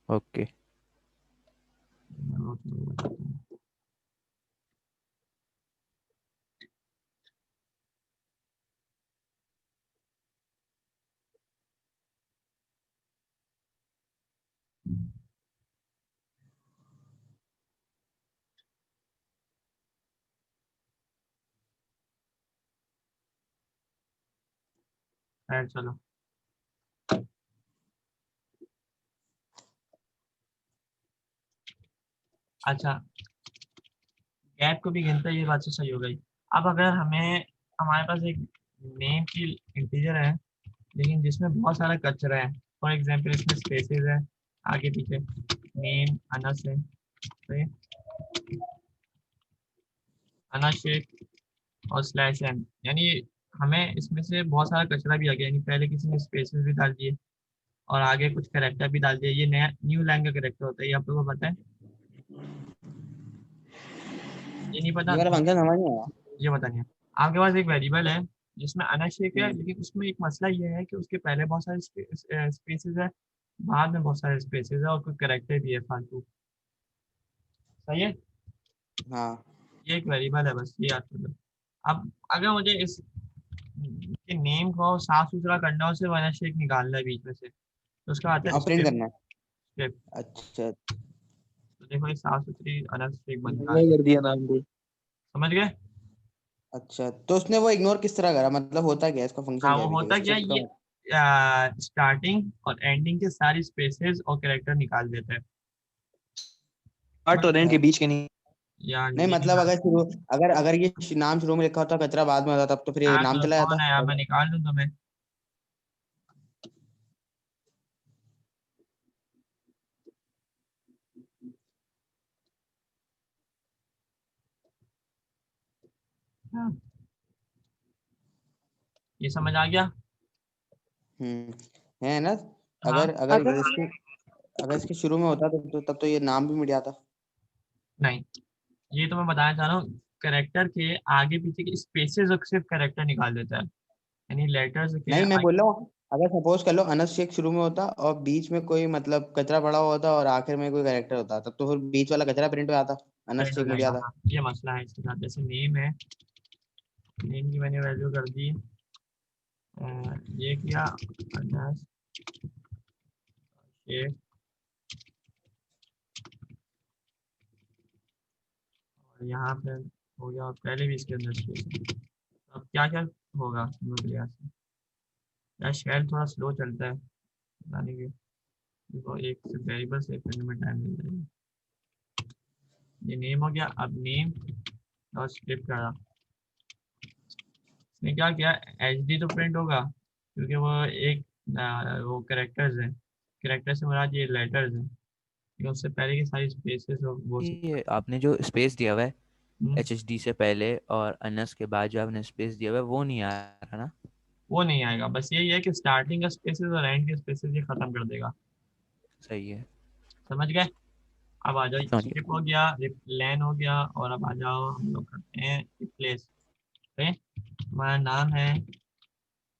ओके। मैं वो तुम लोग को बताता हूँ। खैर चलो। अच्छा गैप को भी गिनता है, ये बात तो सही हो गई। अब अगर हमें, हमारे पास एक नेम की इंटीजर है, लेकिन जिसमें बहुत सारा कचरा है, फॉर एग्जांपल इसमें स्पेसेस है आगे पीछे, नेम अनस है, सही है? अनस शेख और स्लैश एन, यानी हमें इसमें से बहुत सारा कचरा भी आ गया, यानी पहले किसी ने स्पेसेस भी डाल दिए और आगे कुछ करेक्टर भी डाल दिया। ये नया न्यू लाइन का करेक्टर होता है, ये आप लोगों को पता है? ये नहीं पता? ये वाला फंक्शन समझ नहीं आया। ये पता नहीं है। आपके पास एक वेरिएबल है जिसमें अनशेक है, हम्म, लेकिन उसमें एक मसला ये है कि उसके पहले बहुत सारे स्पेसेस है, बाद में बहुत सारे स्पेसेस है और कुछ करेक्टर भी है फालतू, सही है? हाँ ये एक वेरिएबल है, बस ये याद कर लो। अब अगर मुझे इस के नेम को साफ सुथरा करना हो, सिर्फ अनशेक निकालना है बीच में से, तो उसका आता है अब प्रिंट स्क्रिप्ट। करना है। स्क्रिप्ट, अच्छा तो देखो ये साफ सुथरी अनशेक बन गया। मैंने कर दिया नाम को। समझ गए? अच्छा, तो उसने वो इग्नोर किस तरह करा, मतलब होता क्या है, इसका फंक्शन हाँ क्या वो है होता बेसिकली, क्या है, स्क्रिप्ट का ये स्टार्टिंग और एंडिंग के सारी स्पेसेस और कैरेक्टर निकाल देता है। पार्ट और एंड के मतलब? बीच के नहीं। यार नहीं ये नहीं मतलब था। अगर शुरू, अगर अगर ये नाम शुरू में लिखा होता, कचरा बाद में होता, तब तो फिर ये यार नाम तो चला कौन जाता। है यार, मैं निकाल दूं तुम्हें। हाँ, ये समझ आ गया? है ना। हाँ। अगर अगर अगर इसके, अगर इसके शुरू में होता तो तब तो ये नाम भी मिट जाता। नहीं, ये तो मैं बताना चाह रहा हूँ, करेक्टर के आगे पीछे के स्पेसेस और सिर्फ करेक्टर निकाल देता है, यानी लेटर्स के नहीं मैं आगे। बोल रहा हूँ, अगर सपोज कर लो अनस शेख शुरू में होता और बीच में कोई मतलब कचरा पड़ा हुआ होता और आखिर में कोई कैरेक्टर होता, तब तो फिर बीच वाला कचरा प्रिंट हो जाता, अनस प्रिंट हो शेख मिट जाएगा, जाता। हाँ ये मसला है इसके साथ। जैसे नेम है, नेम की मैंने वैल्यू कर दी ये किया अनस शेख, और यहाँ पे हो गया, और पहले भी इसके अंदर शेख है। अब क्या क्या होगा हम लोग के यहाँ से? यार शेल थोड़ा स्लो चलता है बताने के, देखो एक से वेरिएबल सेव करने में टाइम मिल जाएगा। ये नेम हो गया, अब नेम और स्क्रिप्ट करा, इसने क्या किया, एच डी तो प्रिंट होगा क्योंकि वो एक वो करेक्टर्स हैं, करेक्टर से मुराद ये लेटर्स हैं, लेकिन उससे पहले की सारी स्पेसेस वो सब। ये आपने जो स्पेस दिया हुआ है हम्म, HHD से पहले और अनस के बाद जो आपने स्पेस दिया हुआ है वो नहीं आ रहा ना? वो नहीं आएगा, बस यही है कि स्टार्टिंग का स्पेसेस और एंड के स्पेसेस ये खत्म कर देगा। सही है। समझ गए? अब आ जाओ, समझ स्किप गया। हो गया, लैन हो गया, और अब आ जाओ हम लोग करते हैं रिप्लेस। सही। हमारा नाम है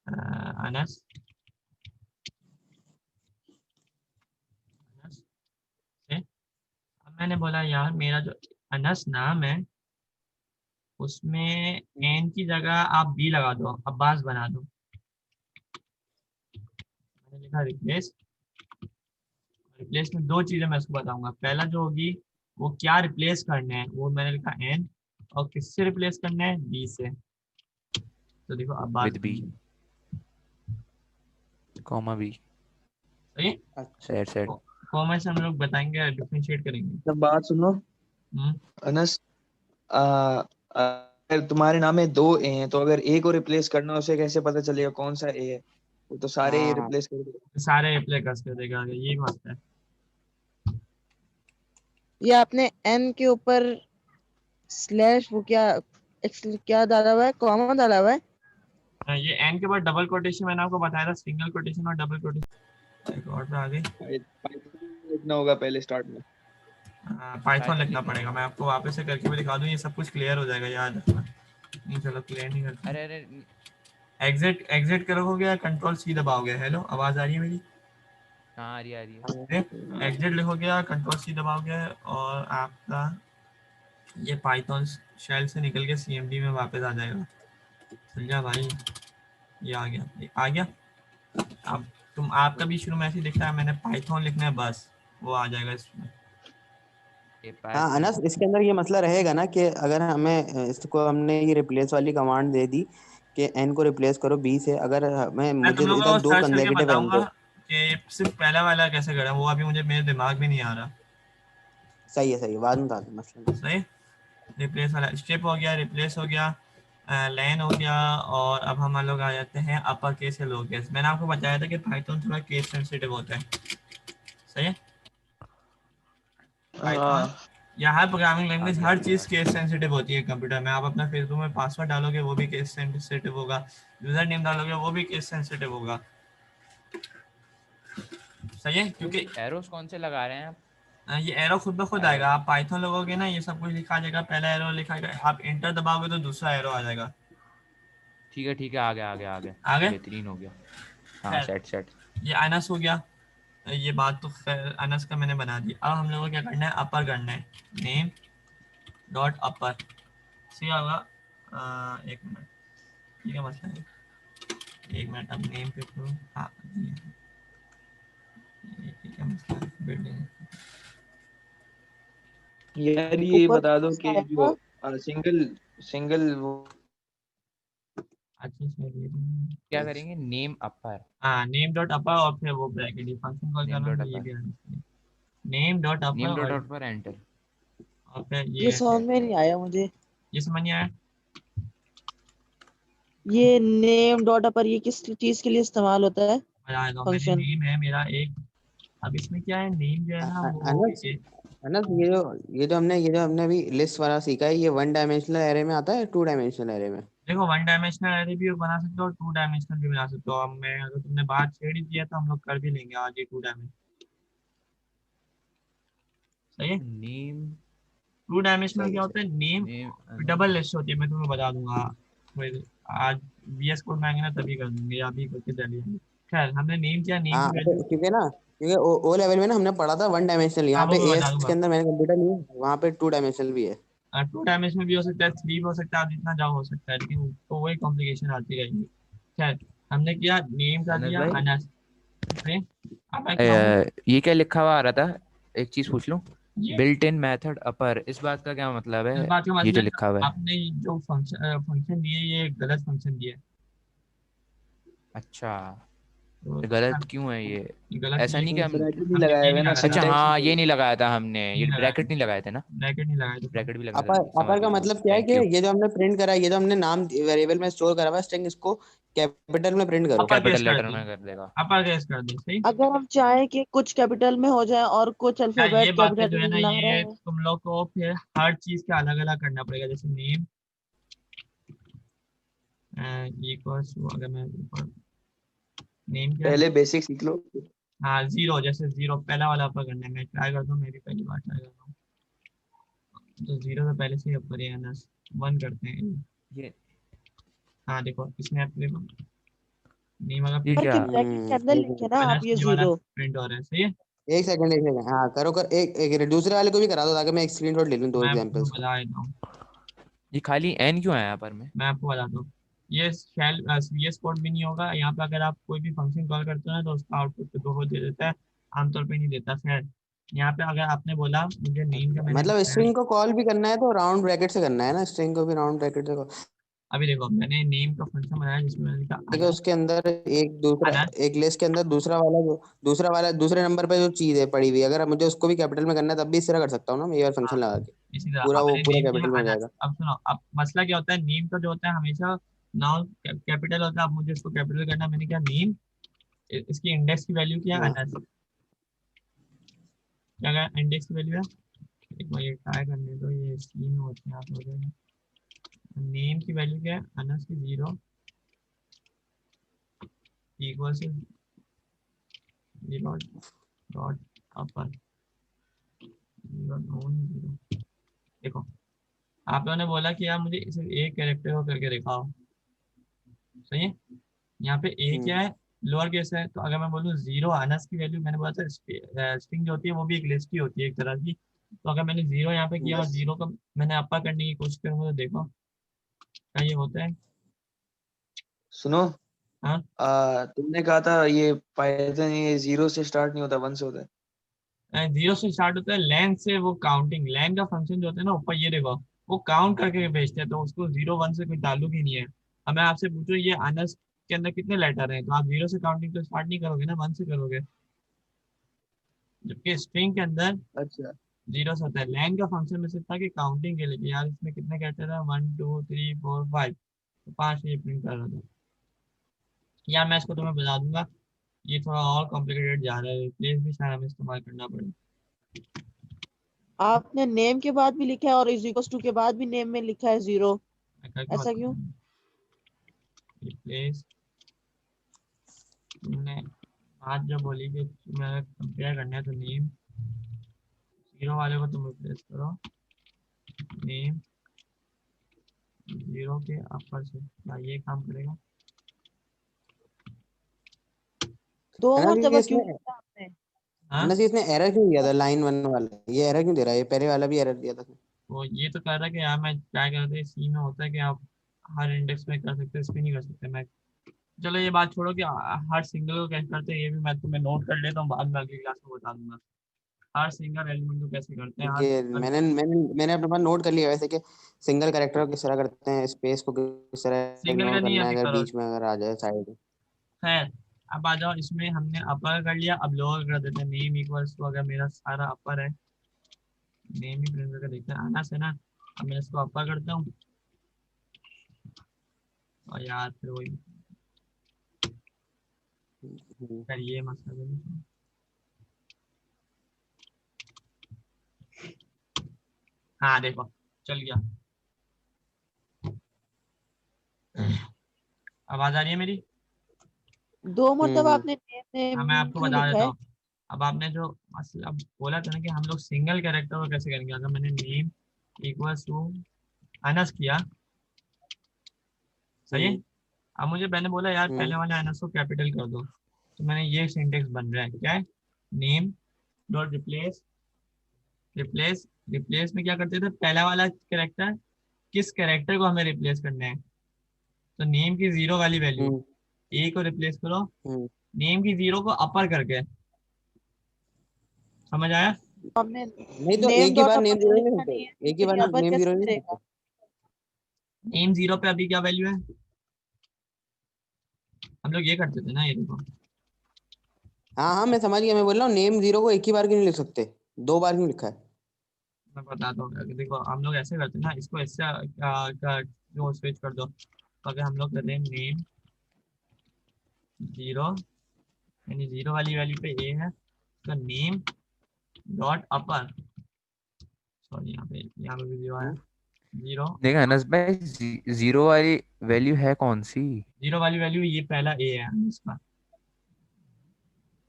अनस। अनस से अब मैंने बोला यार मेरा जो अनस नाम है उसमें एन की जगह आप बी लगा दो, अब्बास बना दो। मैंने लिखा रिप्लेस। रिप्लेस में दो चीजें मैं उसको बताऊंगा। पहला जो होगी वो क्या रिप्लेस करना है, वो मैंने लिखा एन, और किससे रिप्लेस करना है, बी से। तो देखो अब्बास विद बी बन गया। Comma b. सही। अच्छा सेट सेट। कॉमन से हम लोग बताएंगे, डिफरेंशिएट करेंगे। तो बात सुनो हम्म, अनस, अगर तुम्हारे नाम में 2 ए हैं तो अगर ए को रिप्लेस करना है, उसे कैसे पता चलेगा कौन सा ए है? वो तो सारे ए हाँ रिप्लेस कर देगा। तो सारे अप्लाई कर देगा आगे, यही बात है। ये आपने एन के ऊपर स्लैश वो क्या डाला हुआ है, कॉमा डाला हुआ है? ये एन के बाद डबल कोटेशन मैंने आपको बताया था, सिंगल कोटेशन और डबल कोटेशन। एक और पे आगे पाइथन लिखना होगा पहले स्टार्ट में। पाइथन लिखना पड़ेगा। मैं आपको वापस से करके भी दिखा दूं, ये सब कुछ क्लियर हो जाएगा, याद रखना। नहीं चलो क्लियर नहीं करते। अरे अरे एग्जिट एग्जिट करोगे या कंट्रोल सी दबाओगे? हेलो, आवाज आ रही है मेरी? हाँ आ रही है। एग्जिट लिखोगे या कंट्रोल सी दबाओगे और आपका ये पाइथन शेल से निकल के सीएमडी में वापस आ जाएगा। समझा भाई? ये आ गया, ये आ गया। अब तुम आपका भी शुरू में ऐसे ही दिख रहा है, मैंने पाइथन लिखना है बस, वो आ जाएगा इसमें। ये हाँ पाइथन। अनस, इसके अंदर ये मसला रहेगा ना कि अगर हमें इसको हमने ये रिप्लेस वाली कमांड दे दी कि एन को रिप्लेस करो बी से, अगर हमें मैं मुझे तुम लोगों इधर को दो सर्च करके कंसेक्यूटिव एन बताऊंगा दे। कि सिर्फ पहला वाला कैसे करें, वो अभी मुझे मेरे दिमाग में नहीं आ रहा। सही है, बाद में बता दो, मसला नहीं। सही। रिप्लेस वाला स्टेप हो गया, रिप्लेस हो गया, लाइन हो गया, और अब हम लोग आ जाते हैं अपर केस से लो केस। मैंने आपको बताया था कि पाइथन थोड़ा केस सेंसिटिव होता है। सही है। पाइथन हाँ या हर प्रोग्रामिंग लैंग्वेज, हर चीज़ केस सेंसिटिव होती है कंप्यूटर में। आप अपना फेसबुक में पासवर्ड डालोगे वो भी केस सेंसिटिव होगा, यूजर नेम डालोगे वो भी केस सेंसिटिव होगा। सही है, क्योंकि एरोस कौन से लगा रहे हैं आप? ये एरो खुद ब खुद आएगा। आप पाइथन लोगोगे ना, ये सब कुछ लिखा आ जाएगा। पहला एरो लिखा जाएगा, आप एंटर दबाओगे तो दूसरा एरो आ जाएगा। ठीक है आ गया आ गया आ गया। आगे बेहतरीन हो गया। हाँ खैर, सेट सेट। ये अनस हो गया। ये बात तो खैर अनस का मैंने बना दी। अब हम लोगों को क्या करना है, अपर करना है। नेम डॉट अपर सी होगा। एक मिनट, ये क्या मसला है? एक मिनट, अब नेम पे तो हाँ ये क्या मसला है? बिल्डिंग यार ये ऊपर बता दो कैसा कि आएगा? जो सिंगल सिंगल अच्छे से क्या करेंगे? नेम अपर। हाँ, नेम डॉट अपर और फिर वो ब्रैकेट, ये फंक्शन कॉल नेम करना डॉट तो ये अपर। भी आना। नेम डॉट नेम अपर डॉट अपर एंटर। और फिर ये ये समझ में नहीं आया मुझे। समझ नहीं आया? ये नेम डॉट अपर ये किस चीज के लिए इस्तेमाल होता है? मजा आएगा। मैंने फंक्शन। नेम है मेरा एक, अब इसमें क्या है, नेम जो है ना वो अनस, अनस ये जो हमने अभी लिस्ट वाला सीखा है, ये वन डायमेंशनल एरे में आता है, टू डायमेंशनल एरे में? देखो, वन डायमेंशनल एरे भी बना सकते हो और टू डायमेंशनल भी बना सकते हो। अब मैं अगर तुमने बात छेड़ ही दिया तो हम लोग कर भी लेंगे आज ये टू डायमेंशनल। सही है। नेम। टू डायमेंशनल सही क्या है, होता है, नेम नेम। डबल लिस्ट होती है। मैं तुम्हें बता दूंगा आज VS कोड में आएंगे ना तभी कर दूंगे, या अभी करके चलिए। खैर, हमने नेम किया, नेम हाँ की वैल्यू। क्योंकि ना, क्योंकि ओ लेवल में ना हमने पढ़ा था वन डायमेंशनल, हाँ यहाँ वो पे मैं बता एएस के दूंगा। अंदर मैंने कंप्यूटर लिया, वहाँ पे टू डायमेंशनल भी है। टू डायमेंशनल भी हो सकता है, थ्री भी हो सकता है, आप जितना जाओ हो सकता है, लेकिन तो वही कॉम्प्लिकेशन आती रहेगी। खैर, हमने किया नेम का अनस दिया भाई अनस। अब मैं कहूँ ये क्या लिखा हुआ आ रहा था? एक चीज पूछ लूं। ये बिल्ट इन मेथड अपर, इस बात का क्या मतलब इस है? बात का ये जो मतलब लिखा हुआ है। आपने जो फंक्शन दिए ये गलत फंक्शन दिए। अच्छा, तो ये इसका गलत क्यों है ये? गलत ऐसा ये नहीं कि हम। ब्रैकेट नहीं हमने लगाए ये हुए नहीं ना, लगाया था। अच्छा सिंटैक्स हाँ ये नहीं लगाया था हमने, ये नहीं लगाया ब्रैकेट था, नहीं लगाए थे ना? ब्रैकेट नहीं लगाया था। ब्रैकेट भी लगा अपर था, समझ अपर का गया समझ मतलब गया, क्या है कि थैंक यू। ये जो हमने प्रिंट करा है, ये जो हमने नाम वेरिएबल में स्टोर करा हुआ है स्ट्रिंग, इसको कैपिटल में प्रिंट करो। अपर केस कैपिटल कर लेटर दो, में कर देगा। अपर केस कर दो। सही। अगर हम चाहें कि कुछ कैपिटल में हो जाए और कुछ क्या ये अल्फाबेट बातें जो कैपिटल है ना, ना ये रहे? तुम लोग को फिर हर चीज का अलग अलग करना पड़ेगा। जैसे नेम इक्वल्स टू, अगर मैं नेम क्या है, पहले बेसिक सीख लो। हाँ जीरो, जैसे जीरो पहला वाला अपर करना है। मैं ट्राई करता हूँ, मैं भी पहली बार ट्राई कर रहा हूँ। तो जीरो तो पहले से ही अपर है ना, वन करते हैं। ये हाँ देखो इसमें आप देखो नेम अगर ये पर क्या? कि ब्रैकेट के अंदर एक लिखे ना आप अनस ये ये वाला 0। प्रिंट हो रहा है, सही है। एक सेकंड हाँ करो कर एक एक दूसरे वाले को भी करा दो ताकि मैं एक स्क्रीनशॉट ले लूं दो मैं आपको एग्जांपल्स का। बता देता हूँ, ये खाली एन क्यों आया पर में? मैं आपको बताता हूँ। ये शेल सीएस कोड भी नहीं होगा यहाँ पे। अगर आप कोई भी फंक्शन कॉल करते हो ना तो उसका आउटपुट तो 2 दे देता है, आमतौर पे नहीं देता। खैर यहाँ पे अगर आपने बोला मुझे नेम का, मैंने मतलब स्ट्रिंग को कॉल भी करना है तो राउंड ब्रैकेट से करना है ना, स्ट्रिंग को भी राउंड ब्रैकेट से अभी देखो मैंने नेम का फंक्शन बनाया जिसमें मैंने लिखा देखो उसके अंदर एक दूसरा अनस। एक लिस्ट के अंदर दूसरा वाला दूसरे नंबर पे जो चीज है पड़ी हुई, अगर मुझे उसको भी कैपिटल में करना है तब भी इस तरह कर सकता हूँ ना मैं ये वाला हाँ फंक्शन लगा के, इसी तरह पूरा अब वो मैंने पूरा नेम किया कैपिटल में हो अनस। जाएगा। अब सुनो, अब मसला क्या होता है, नेम का जो होता है हमेशा नाउन कैपिटल होता है। अब मुझे उसको कैपिटल करना है, मैंने क्या नेम, इसकी इंडेक्स की वैल्यू क्या है हाँ अनस। क्या इंडेक्स की वैल्यू है, एक बार ये ट्राई करने दो, ये स्क्रीन में होते हैं आप हो जाएगा। नेम की वैल्यू क्या है अनस की 0 इक्वल से 0 डॉट अपर 0 नॉन 0। देखो आप लोगों ने बोला कि यार मुझे इसे एक कैरेक्टर को करके दिखाओ, सही है। यहाँ पे ए क्या है, लोअर केस है। तो अगर मैं बोलूँ 0 अनस की वैल्यू, मैंने बोला था स्ट्रिंग जो होती है वो भी एक लिस्ट ही होती है एक तरह की। तो अगर मैंने 0 यहाँ पे किया और बस 0 का मैंने अपर करने की कोशिश करूंगा तो देखो क्या ये होता है। सुनो, हाँ तुमने कहा था ये पाइथन ये 0 से स्टार्ट नहीं होता 1 से होता है। 0 से स्टार्ट होता है, लेंथ से वो काउंटिंग, लेंथ का फंक्शन जो होता है ना ऊपर ये देखो वो काउंट करके भेजते हैं, तो उसको 0 1 से कोई ताल्लुक ही नहीं है। अब मैं आपसे पूछूं ये अनस के अंदर कितने लेटर हैं, तो आप 0 से काउंटिंग तो स्टार्ट नहीं करोगे ना, 1 से करोगे। जबकि स्ट्रिंग के अंदर अच्छा 0 से होता है। लैंग का फंक्शन में सिर्फ था कि काउंटिंग के लिए कि यार इसमें कितने कैरेक्टर है, 1 2 3 4 5, तो 5 ये प्रिंट कर रहा था। यार मैं इसको तुम्हें बता दूंगा, ये थोड़ा और कॉम्प्लिकेटेड जा रहा है, रिप्लेस भी शायद हमें इस्तेमाल करना पड़े। आपने नेम के बाद भी लिखा है और इज इक्वल्स टू के बाद भी नेम में लिखा है 0, मैं करके ऐसा क्यों? बताऊँ, रिप्लेस तुमने बात जो बोली कि तुम्हें कंपेयर करना है तो नेम 0 वाले को तुम रिप्लेस करो नेम 0 के अपर से, क्या ये काम करेगा? दो है ना कि मरतबा क्यों इसमें लिखा आपने? हाँ ना जी इसने एरर क्यों दिया था लाइन 1 वाला, ये एरर क्यों दे रहा है, ये पहले वाला भी एरर दिया था। वो ये तो कह रहा है कि यार मैं क्या कह रहा था, सी में होता है कि आप हर इंडेक्स में कर सकते हो, इसमें नहीं कर सकते। मैं चलो ये बात छोड़ो कि हर सिंगल को कैसे करते हैं, ये भी मैं तुम्हें नोट कर लेता हूँ, बाद में अगली क्लास में बता दूंगा हर सिंगल एलिमेंट को कैसे करते हैं, हर ये सिंगल। मैंने अपने पास नोट कर लिया वैसे कि सिंगल कैरेक्टर को किस तरह करते हैं, स्पेस को किस तरह सिंगल का इग्नोर नहीं करना है अभी अगर करो। बीच में अगर आ जाए साइड। खैर अब आ जाओ, इसमें हमने अपर कर लिया, अब लोअर कर देते हैं। नेम इक्वल्स टू, अगर मेरा सारा अपर है, नेम ही प्रिंट करके देखते हैं आना से ना। अब मैं इसको अपर करता हूँ और यार फिर वही यार ये मसला तो नहीं। हाँ देखो चल गया, आवाज आ रही है मेरी? दो मरतबा हम्म। आपने नेम हाँ मैं नेम आपको क्यों बता लिखा देता है? हूँ। अब आपने जो मसला बोला था ना कि हम लोग सिंगल कैरेक्टर को कैसे करेंगे, अगर मैंने नेम इक्वल्स टू अनस किया, सही है। हम्म। अब मुझे मैंने बोला यार हम्म। पहले वाले अनस को कैपिटल कर दो, तो मैंने ये सिंटेक्स बन रहा है क्या है, name dot replace, replace replace में क्या करते थे, पहला वाला कैरेक्टर किस कैरेक्टर को हमें रिप्लेस करना है, तो नेम की 0 वाली वैल्यू हम्म। ए को रिप्लेस करो हम्म। नेम की 0 को अपर करके। समझ आया? हमने नहीं तो नेम एक ही डॉट बार अपर नेम तो जीरो नहीं लिखा होते, नहीं है, एक ही फिर बार ये अपर नेम जीरो कैसे नहीं करेगा? होते। नेम 0 पे अभी क्या वैल्यू है, हम लोग ये करते थे ना, ये देखो हाँ हाँ मैं समझ गया, मैं बोल रहा हूँ नेम जीरो को एक ही बार क्यों नहीं लिख सकते, 2 बार क्यों लिखा है। मैं बताता हूँ। अगर देखो हम लोग ऐसे करते हैं ना, इसको ऐसे जो स्विच कर दो, तो अगर हम लोग करते हैं नेम 0 यानी 0 वाली वैल्यू पे ए है, तो नेम डॉट अपर, सॉरी यहाँ पे भी 0 आया, हम्म। 0 देखा अनस भाई, जीरो वाली वैल्यू है कौन सी? 0 वाली वैल्यू ये पहला ए है इसका,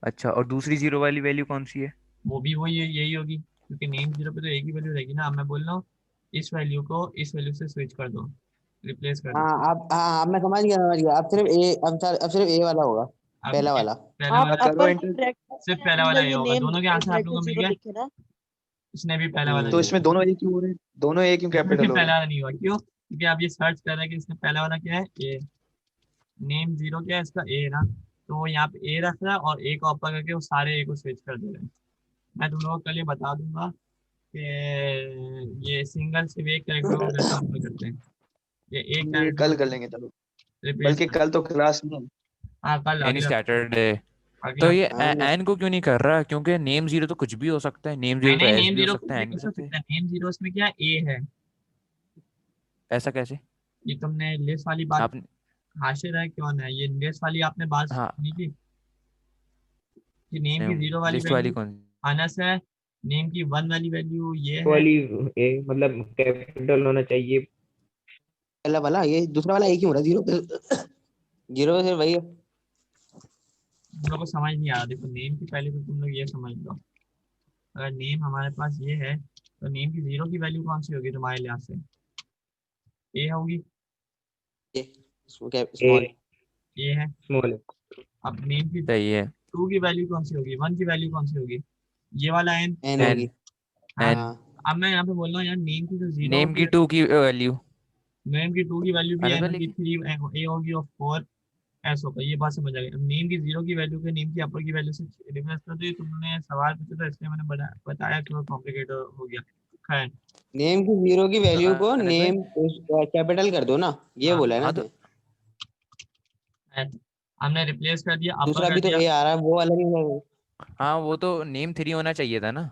अच्छा, और दूसरी जीरो वाली वैल्यू कौन सी है? वो भी वही यही होगी, क्योंकि नेम 0 पे तो एक ही वैल्यू रहेगी ना। अब मैं बोल रहा हूँ इस वैल्यू को इस वैल्यू से स्विच कर दो, रिप्लेस कर हाँ देते हैं। अब मैं समझ गया अब सिर्फ ए, अब सिर्फ ए वाला होगा, अब पहला वाला। पहला आप वाला करो अपर इंटर। के ब्रैकेट सिर्फ के पहला वाला अंदर ये ये होगा। नेम दोनों के आंसर आप लोगों ब्रैकेट को मिल 0 गया। लिखे ना। इसने भी पहला वाला तो लिया। इसमें दोनों एक क्यों हो रहे हैं? दोनों एक क्यों इसमें कैपिटल हो रहे पहला हैं? वाला नहीं हुआ, क्यों? क्योंकि आप ये सर्च कर रहे हैं कि इसमें पहला वाला क्या है, ए। नेम जीरो क्या है इसका, ए ना। तो वो यहाँ पे ए रख रहा है और ए को ऊपर करके वो सारे ए को स्विच कर दे रहे हैं। मैं तुम लोगों को कल ये बता दूंगा कि ये सिंगल सिर्फ एक कैरेक्टर को कैसे ऑपरेट करते हैं। ये एक ये कैरेक्टर कल कर लेंगे चलो, रिप्लेस बल्कि कर। कल तो क्लास में। हाँ कल यानी अगले हफ्ते। सैटरडे। अगले तो ये हफ्ते। एन को क्यों नहीं कर रहा? क्योंकि नेम जीरो तो कुछ भी हो सकता है, नेम नहीं जीरो तो नहीं, एस नेम भी हो जीरो सकता कुछ है, भी एन भी हो कुछ हो सकता है। सकता है। नेम जीरो इसमें क्या ए है। ऐसा कैसे? ये तुमने लिस्ट वाली बात, आपने हाशिर है कौन है, ये लिस्ट वाली आपने बात हाँ सुनी थी कि नेम की जीरो वाली लिस्ट वाली वैल्यू कौन? अनस है, नेम की वन वाली वैल्यू ये है। वाली मतलब कैपिटल होना चाहिए। पहला वाला, ये दूसरा वाला एक ही हो रहा है, जीरो पे जीरो पे सिर्फ वही है। तुम लोग को समझ नहीं आ रहा। देखो नेम की पहले तो तुम लोग ये समझ लो, अगर नेम हमारे पास ये है तो नेम की जीरो की वैल्यू कौन सी होगी तुम्हारे लिहाज से, ए होगी। ये ए स्मॉल। ए है। स्मॉल। अब नेम की सही है। टू की वैल्यू कौन सी होगी, वन की वैल्यू कौन सी होगी, ये वाला एन। N N. होगी। हाँ। एन। हाँ अब मैं यहाँ पे बोल रहा हूँ यार, नेम की जो जीरो नेम होगी, की टू की वैल्यू नेम की टू की वैल्यू भी अलग एन है होगी, लेकिन। थ्री ए होगी और फोर एस होगा। ये बात समझ आ गई। अब नेम की जीरो की वैल्यू को नेम की अपर की वैल्यू से रिप्लेस कर दो। ये तुमने सवाल पूछा था इसलिए मैंने बताया थोड़ा कॉम्प्लिकेटेड हो गया। खैर। नेम की जीरो की वैल्यू को अनस भाई। नेम कैपिटल कर दो ना, ये हाँ बोला है ना हाँ इसने। तो है। हमने रिप्लेस कर दिया, अपर दूसरा कर भी तो दिया। ए आ रहा है, वो अलग ही है। हाँ वो तो नेम थ्री होना चाहिए था ना।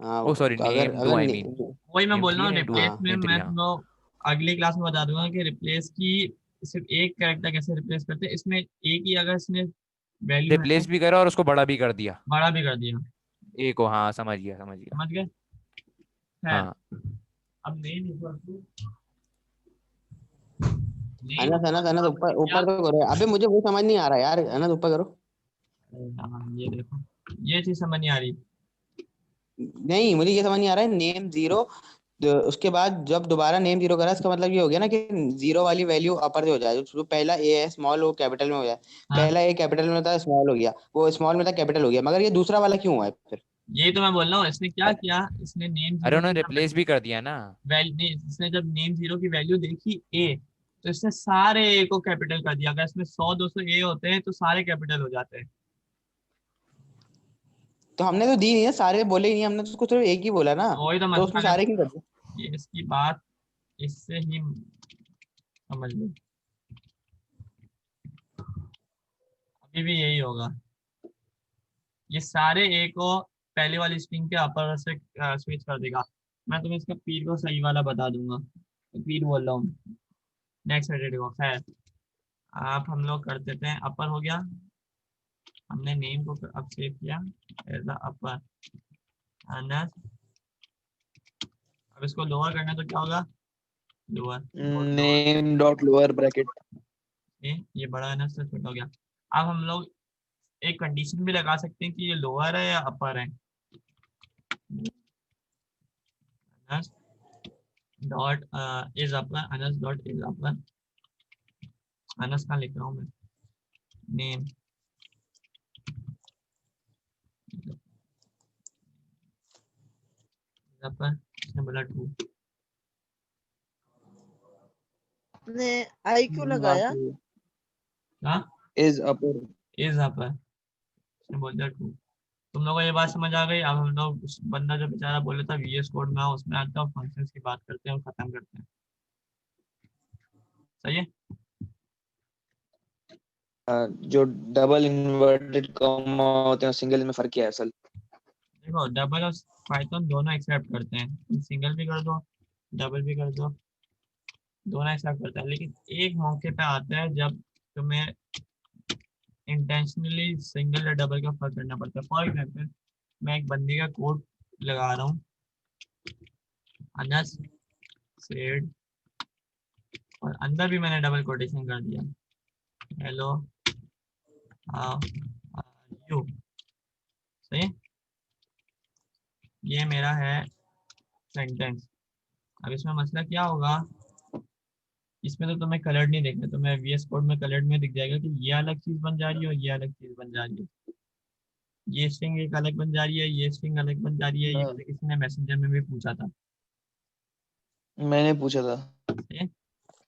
हाँ ओ सॉरी अगर नेम टू अगर आई मीन। वही मैं नेम बोल थ्री रहा है हूँ नेम टू है, रिप्लेस में। नेम थ्री मैं हाँ। तुम लोग अगली क्लास में बता दूंगा कि रिप्लेस की सिर्फ एक कैरेक्टर कैसे रिप्लेस करते हैं। इसमें एक ही अगर इसने वैल्यू है तो रिप्लेस भी करा और उसको बड़ा भी कर दिया। बड़ा भी कर दिया। ए को हाँ समझ गया समझ गया। समझ गए। खैर। हाँ अब name equal to Anas Anas Anas ऊपर क्या। ऊपर तो करो, अबे मुझे वो समझ नहीं आ रहा यार, अनस ऊपर करो। हाँ ये देखो, ये चीज समझ नहीं आ रही। नहीं मुझे ये समझ नहीं आ रहा है, नेम जीरो उसके बाद जब दोबारा नेम जीरो करा, इसका मतलब ये हो गया ना कि जीरो वाली वैल्यू अपर से हो जाए, जो पहला ए है स्मॉल वो कैपिटल में हो जाए। हाँ पहला ए कैपिटल में था, स्मॉल हो गया, वो स्मॉल में था कैपिटल हो गया, मगर ये दूसरा वाला क्यों हुआ है फिर? यही तो मैं बोल रहा हूँ। इसने क्या किया, इसने नेम अरे जीरो की उन्होंने जब रिप्लेस भी कर दिया ना। इसने जब नेम जीरो की वैल्यू देखी ए, तो इसने सारे ए को कैपिटल कर दिया। अगर इसमें 100-200 ए होते हैं तो सारे कैपिटल हो जाते हैं। तो हमने तो दी नहीं है, सारे बोले ही नहीं, हमने तो उसको सिर्फ एक ही बोला ना, वही तो तो उसमें मसला है। सारे क्यों कर दिए? ये इसकी बात इससे ही समझ लो। अभी भी यही होगा। ये सारे ए को पहले वाली स्ट्रिंग के अपर से स्विच कर देगा। मैं तुम्हें इसका पीर को सही वाला बता दूंगा। पीर बोल रहा हूँ, नेक्स्ट सैटरडे को। खैर आप हम लोग कर देते हैं। अपर हो गया, हमने नेम को अब सेव किया एज अपर अनस। अब इसको लोअर करना है तो क्या होगा, lower. Name dot lower bracket. ये बड़ा अनस से छोटा हो गया। अब हम लोग एक कंडीशन भी लगा सकते हैं कि ये लोअर है या अपर है। Anas dot is upper, Anas dot is upper. Anas कहाँ लिख रहा हूँ मैं, नेम अपर, इसने बोला टू। आपने आई क्यों लगाया? हाँ इज अपर। इज अपर, इसने बोल दिया टू। तुम लोगों को ये बात समझ आ गई। अब हम लोग उस बंदा जो बेचारा बोले था VS कोड में आओ, उसमें आता है, फंक्शंस की बात करते हैं और खत्म करते हैं। सही है। जो डबल इन्वर्टेड कॉमा होते हैं सिंगल में फर्क क्या है असल? देखो डबल और पाइथन दोनों एक्सेप्ट करते हैं। तुम सिंगल भी कर दो, डबल भी कर दो, दोनों एक्सेप्ट करता है। लेकिन एक मौके पे आता है जब तुम्हें इंटेंशनली सिंगल या डबल का फर्क करना पड़ता है। फॉर एग्जाम्पल मैं एक बंदे का कोड लगा रहा हूँ, अनस सेड, और अंदर भी मैंने डबल कोटेशन कर दिया, हेलो हाउ आर यू। सही है? ये मेरा है सेंटेंस। अब इसमें मसला क्या होगा, इसमें तो तुम्हें कलर्ड नहीं देखना, तुम्हें VS कोड में कलर्ड में दिख जाएगा कि ये अलग चीज बन जा रही है और ये अलग चीज बन जा रही है। ये स्ट्रिंग एक अलग बन जा रही है, ये स्ट्रिंग अलग बन जा रही है। ये हाँ। मुझे किसी ने मैसेंजर में भी पूछा था। मैंने पूछा था। ठीक है?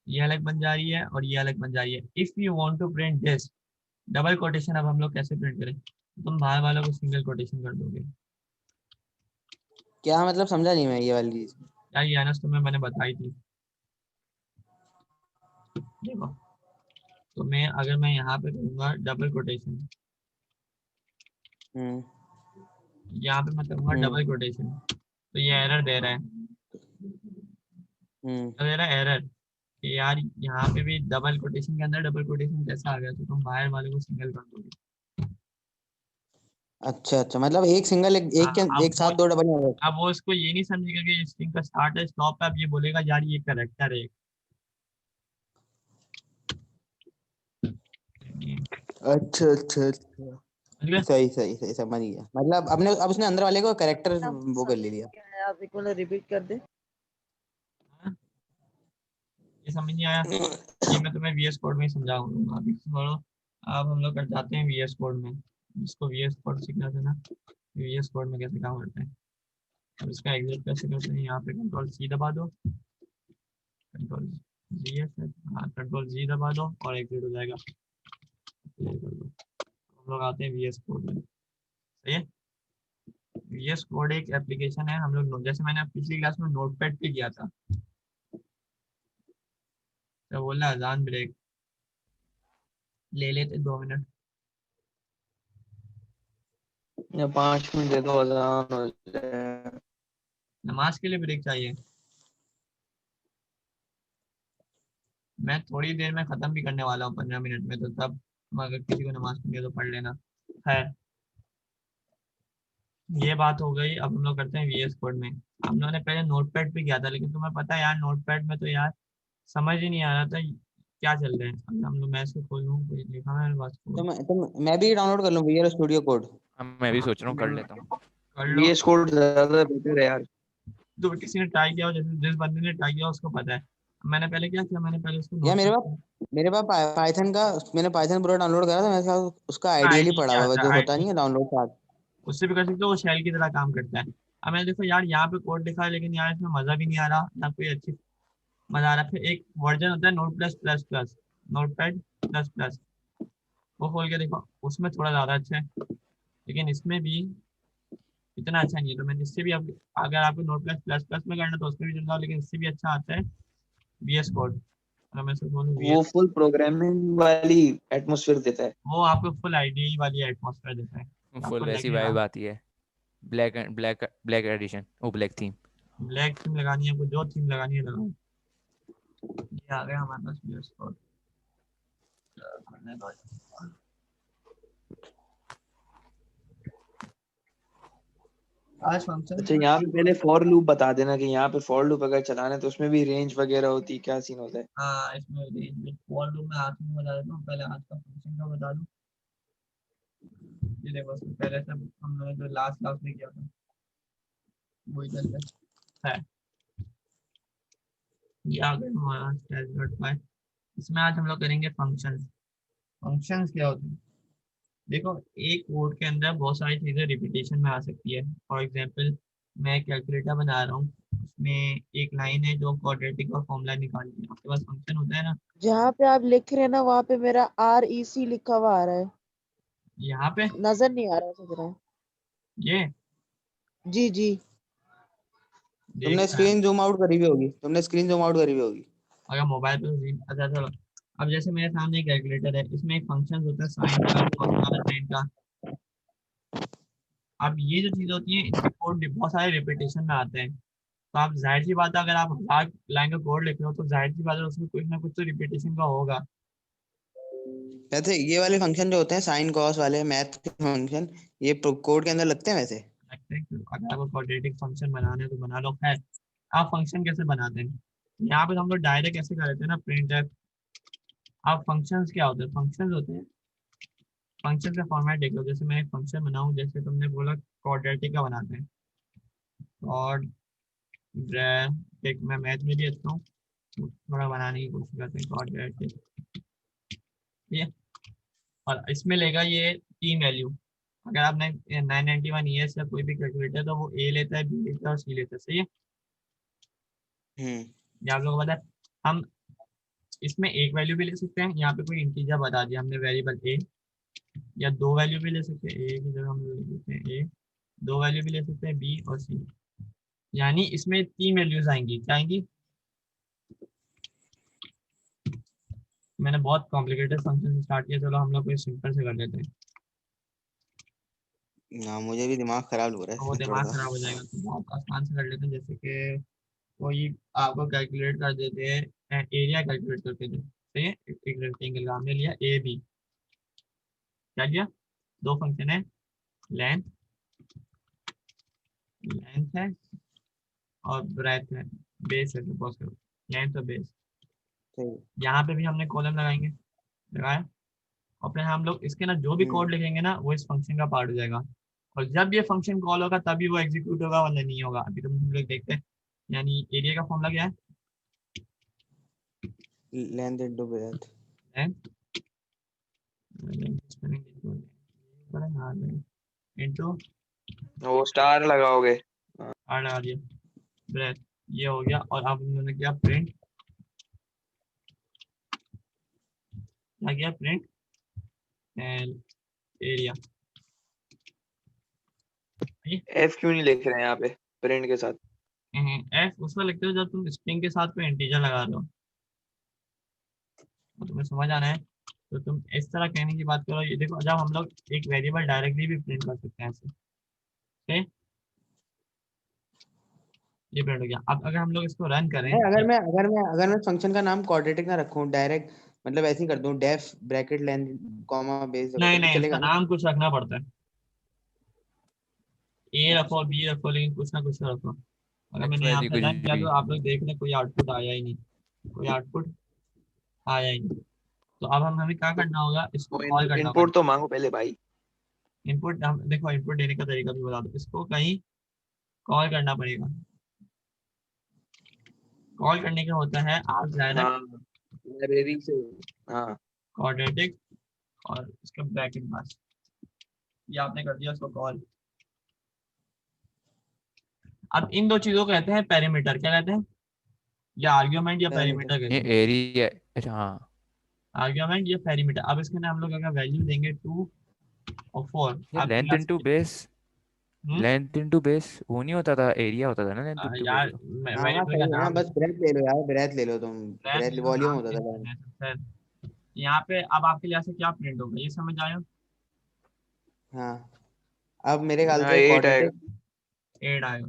ये अलग बन जा रही है और ये अलग बन जा रही है। If you want to print this double quotation, अब हम लोग कैसे प्रिंट करें? तुम बाहर वालों को सिंगल कोटेशन कर दोगे। क्या मतलब समझा नहीं मैं ये वाली चीज। यार ये आनस तुम्हें मैंने बताई थी। देखो, तो मैं अगर मैं यहाँ पे करूँगा डबल कोटेशन, हम्म यहाँ पे मैं करूँगा हम्म डबल कोटेशन, तो ये एरर दे रहा है। हम्म दे रहा है एरर कि यार यहाँ पे भी डबल कोटेशन के अंदर डबल कोटेशन कैसा आ गया, तो तुम बाहर वाले को सिंगल कर दोगे। अच्छा अच्छा, मतलब एक सिंगल एक हाँ, अब एक साथ दो डबल नहीं होगा। अब वो इसको ये नहीं समझेगा कि स्ट्रिंग का स्टार्ट है स्टॉप है। अब ये बोलेगा यार ये करेक्टर है। अच्छा अच्छा अच्छा, समझ गए? सही सही सही समझ गया। मतलब अपने अब उसने अंदर वाले को करेक्टर वो कर ले लिया। क्या है, आप एक बार रिपीट कर दे। ये समझ नहीं आया? ये मैं तुम्हें VS कोड में ही समझाऊंगा। अभी छोड़ो, अब हम लोग कर जाते हैं VS कोड में। जिसको VS कोड सीखना था ना, VS कोड में कैसे काम करते हैं। अब इसका एग्जिट कैसे करते हैं? यहाँ पे Ctrl+C दबा दो, Ctrl+G है शायद, हाँ Ctrl+G दबा दो और एग्जिट हो जाएगा। Clear कर दो। हम लोग आते हैं VS कोड में। सही है? VS कोड एक एप्लीकेशन है। हम लोग जैसे मैंने पिछली क्लास में नोटपैड पे किया था, तो बोला अजान ब्रेक ले लेते 2 मिनट। या 5 मिनट दे दो, अजान हो जाए। नमाज के लिए ब्रेक चाहिए। मैं थोड़ी देर में खत्म भी करने वाला हूँ, 15 मिनट में, तो तब अगर किसी को नमाज पढ़नी है तो पढ़ लेना। खैर, ये बात हो गई। अब हम लोग करते हैं VS कोड में। हम लोगों ने पहले नोटपैड पे किया था, लेकिन तुम्हें पता है यार नोटपैड में तो यार समझ ही नहीं आ रहा था क्या चल रहा है। अब हम लोग, मैं इसको खोलूँ, कोई लिखा है मेरे पास कोड? मैं भी डाउनलोड कर लूँ विजुअल स्टूडियो कोड। अब मैं भी सोच रहा हूँ कर लेता हूँ। कर लो। VS कोड ज्यादा बेटर है यार। तो किसी ने ट्राई किया हो, जैसे जिस बंदे ने ट्राई किया उसको पता है। मैंने पहले क्या किया, मैंने पहले उसको या नोटपैड मेरे पास पाइथन का, मैंने पाइथन पूरा डाउनलोड करा था मेरे साथ, उसका आइडियल ही आईडी पड़ा क्या हुआ है आता जो है, होता आईडी नहीं है डाउनलोड साथ। उससे भी कर सकते हो। वो शेल की तरह काम करता है। अब मैंने देखो यार यहाँ पे कोड लिखा है, लेकिन यार इसमें मजा भी नहीं आ रहा ना, कोई अच्छी मजा आ रहा। फिर एक वर्जन होता है note plus plus plus, notepad plus plus, वो खोल के देखो, उसमें थोड़ा ज्यादा अच्छा है, लेकिन इसमें भी इतना अच्छा नहीं है। तो मैंने इससे भी, अब अगर आपको नोट प्लस प्लस प्लस में करना तो उसमें भी चल रहा, लेकिन इससे भी अच्छा आता है VS कोड। अगर मैं इसको बोलूँ वो VS, फुल प्रोग्रामिंग वाली एटमॉस्फेयर देता है। वो आपको फुल आईडी वाली एटमॉस्फेयर देता है। आपको फुल वैसी लगेगा वाइब आती है। ब्लैक एडिशन, ओ ब्लैक थीम। ब्लैक थीम लगानी है, आपको जो थीम लगानी है लगाओ। ये आ गया हमारे पास VS कोड। आज फंक्शन अच्छा, यहाँ पे पहले फॉर लूप बता देना कि यहाँ पे फॉर लूप अगर चलाना है तो उसमें भी रेंज वगैरह होती है, क्या सीन होता है। हाँ, इसमें फॉर लूप में आज में बता देता हूँ। पहले आज का फंक्शन का बता दूँ। ये देखो, इसमें पहले से हम लोगों ने जो लास्ट क्लास में किया था वही चलता है। ये आ गया हमारा test.py। इसमें आज हम लोग करेंगे फंक्शंस। फंक्शंस क्या होते हैं? देखो, एक कोड के अंदर बहुत सारी चीजें रिपीटेशन में आ सकती है। फॉर एग्जांपल, मैं कैलकुलेटर बना रहा हूँ, उसमें एक लाइन है जो क्वाड्रेटिक और फॉर्मूला निकालनी है। आपके पास फंक्शन होता है ना, जहाँ पे आप लिख रहे हैं ना वहाँ पे मेरा REC लिखा हुआ आ रहा है, यहाँ पे नजर नहीं आ रहा सच रहा। ये जी जी। देख तुमने रहा है। स्क्रीन जूम आउट करी हुई होगी, तुमने स्क्रीन जूम आउट करी हुई होगी। अगर मोबाइल पे तो अच्छा चलो। अब जैसे मेरे सामने एक कैलकुलेटर है, इसमें एक फंक्शन होता है साइन का, कॉस का, टेन का। अब ये जो चीजें होती हैं, इनके कोड बहुत सारे रिपीटेशन में आते हैं। तो आप, जाहिर सी बात है, अगर आप लाख लाइन का कोड लिख रहे हो तो जाहिर सी बात है उसमें कुछ ना कुछ तो रिपीटेशन का होगा। वैसे ये वाले फंक्शन जो होते हैं साइन कॉस वाले मैथ के फंक्शन, ये कोड के अंदर लगते हैं वैसे। लगता है कि अगर आपको क्वाड्रेटिक खंक्शन बनाना है तो बना लो। खैर, आप फंक्शन कैसे बनाते हैं? यहाँ पे हम लोग डायरेक्ट ऐसे कर देते हैं ना, प्रिंट एफ। अब फंक्शंस क्या होते हैं? फंक्शंस होते हैं, फंक्शन का फॉर्मेट देख लो। जैसे मैं एक फंक्शन बनाऊं, जैसे तुमने बोला क्वाड्रेटिक का बनाते हैं, और मैं मैथ में भी अच्छा हूँ, थोड़ा बनाने की कोशिश करते हैं कोऑर्डिनेट, ठीक है। और इसमें लेगा ये 3 वैल्यू। अगर आपने 991 ES या कोई भी कैलकुलेटर तो वो A लेता है, B लेता है और C लेता है, सही है। ये आप लोगों को पता है। हम इसमें एक वैल्यू भी ले सकते हैं, यहाँ पे कोई इंटीजर बता दिया हमने वेरिएबल A, या 2 वैल्यू भी ले सकते हैं, A की जगह हम ले सकते हैं A, 2 वैल्यू भी ले सकते हैं B और C। यानी इसमें 3 वैल्यूज आएंगी, क्या आएंगी? मैंने बहुत कॉम्प्लिकेटेड फंक्शन से स्टार्ट किया, चलो हम लोग कोई सिंपल से कर लेते हैं। ना मुझे भी दिमाग खराब हो रहा तो वो है इसमें दिमाग थोड़ा खराब हो जाएगा, तो बहुत आसान से कर लेते हैं। जैसे कि कोई आपको कैलकुलेट कर देते हैं, एरिया कैलकुलेट करके दे, सही है। एक रेक्टेंगल का हमने लिया ए बी, क्या लिया? 2 फंक्शन है, लेंथ लेंथ है और ब्रेथ है, बेस है, सपोज करो लेंथ और बेस। सही। यहाँ पे भी हमने कॉलम लगाएंगे, लगाया, और फिर हम लोग इसके ना जो भी कोड लिखेंगे ना वो इस फंक्शन का पार्ट हो जाएगा। और जब ये फंक्शन कॉल होगा तभी वो एग्जीक्यूट होगा, वरना नहीं होगा। अभी तो हम लोग देखते हैं। यानी एरिया का फॉर्मूला क्या है? Length into breadth. Length into वो स्टार लगाओगे। आर लगा दिया, ब्रेथ, ये हो गया। और अब उन्होंने किया प्रिंट, क्या किया? Print area. एफ क्यों नहीं लिख रहे हैं यहाँ पे प्रिंट के साथ? एफ उसको लिखते हो जब तुम स्ट्रिंग के साथ कोई इंटीजर लगा रहे हो, तो तुम्हें समझ आना है। तो तुम इस तरह कहने की बात करो, ये देखो जब हम लोग एक वेरिएबल डायरेक्टली भी प्रिंट कर सकते हैं ऐसे, ठीक, ये प्रिंट हो गया। अब अगर हम लोग इसको रन करें, नहीं, अगर मैं फंक्शन का नाम क्वाड्रेटिक ना रखूं, डायरेक्ट मतलब ऐसे ही कर दूं, def bracket length comma base रखो नहीं तो भी नहीं, इसका चलेगा ना? नाम कुछ रखना पड़ता है, ए रखो बी रखो, लेकिन कुछ ना कुछ तो रखो। अगर मैंने यहाँ XYZ पे कुछ रन किया भी। तो आप लोग देख रहे कोई आउटपुट आया ही नहीं, कोई आउटपुट आया ही नहीं। तो अब हमें क्या करना होगा, इसको कॉल करना होगा। इनपुट तो मांगो पहले भाई। इनपुट हम देखो, इनपुट देने का तरीका भी बता दो। इसको कहीं कॉल करना पड़ेगा। कॉल करने का होता है आप डायरेक्ट हाँ, लाइब्रेरी से। हाँ, क्वाड्रेटिक और इसका ब्रैकेट पास, ये आपने कर दिया उसको कॉल। अब इन दो चीजों को कहते हैं पेरीमीटर, क्या कहते हैं? या आर्ग्यूमेंट या पेरीमीटर ये कहते हैं। एरिया, अच्छा हाँ। आर्ग्यूमेंट या पेरीमीटर। अब इसके अंदर हम लोग अगर वैल्यू देंगे 2 और 4, ये आपके लेंथ यहाँ इनटू से बेस, लेंथ इनटू बेस वो नहीं होता था, एरिया होता था ना लेंथ इनटू बेस यार तो। हाँ हाँ वेरिएबल सही का है ना, नाम, बस ब्रेथ ले लो यार, ब्रेथ ले लो तुम, ब्रैकेट ब्रेथ ले लो, वॉल्यूम नाम होता चेंज था करना है सर। यहाँ पे अब आपके लिए से क्या प्रिंट होगा, ये समझ आयो? हाँ। अब मेरे ख्याल हाँ से 8 आएगा। क्वाड्रेटिक, 8 आयो।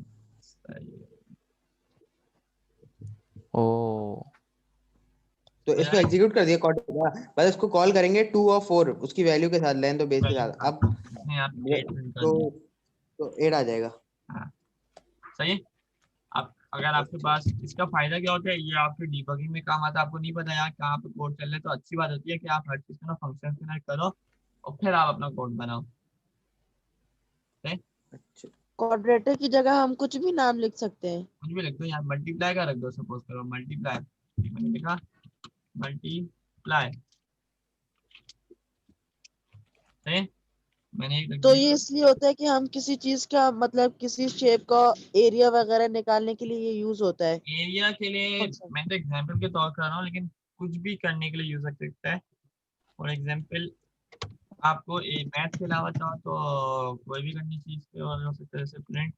ओ तो समझ इसको आया? एग्जीक्यूट कर दिया क्वाड्रेटिक, बस इसको कॉल करेंगे 2 और 4 उसकी वैल्यू के साथ, लेंथ और बेस के वैल्यू साथ। के अब साथ इसने यहाँ पे 8 प्रिंट कर तो दिया। तो 8 आ जाएगा। हाँ, सही है। अब अगर आपके अच्छा। पास इसका फायदा क्या होता है, ये आपके डिबगिंग में काम आता है। आपको नहीं पता यार कहाँ पे कोड चल रहे, तो अच्छी बात होती है कि आप हर चीज का ना फंक्शन कनेक्ट करो और फिर आप अपना कोड बनाओ। अच्छा। क्वाड्रेटिक की जगह हम कुछ भी नाम लिख सकते हैं। कुछ भी लिख दो, यहाँ मल्टीप्लाई का रख दो, सपोज करो मल्टीप्लाई, मैंने लिखा मल्टीप्लाई, सही है? मैंने एक रख तो दिया। ये इसलिए होता है कि हम किसी चीज का मतलब किसी शेप का एरिया वगैरह निकालने के लिए ये यूज होता है। एरिया के लिए अच्छा। मैं तो एग्जांपल के तौर कर रहा हूँ, लेकिन कुछ भी करने के लिए यूज कर सकता है। फॉर एग्जांपल आपको मैथ के अलावा चाहो तो कोई भी करनी चीज के और हो सकता है, जैसे प्रिंट,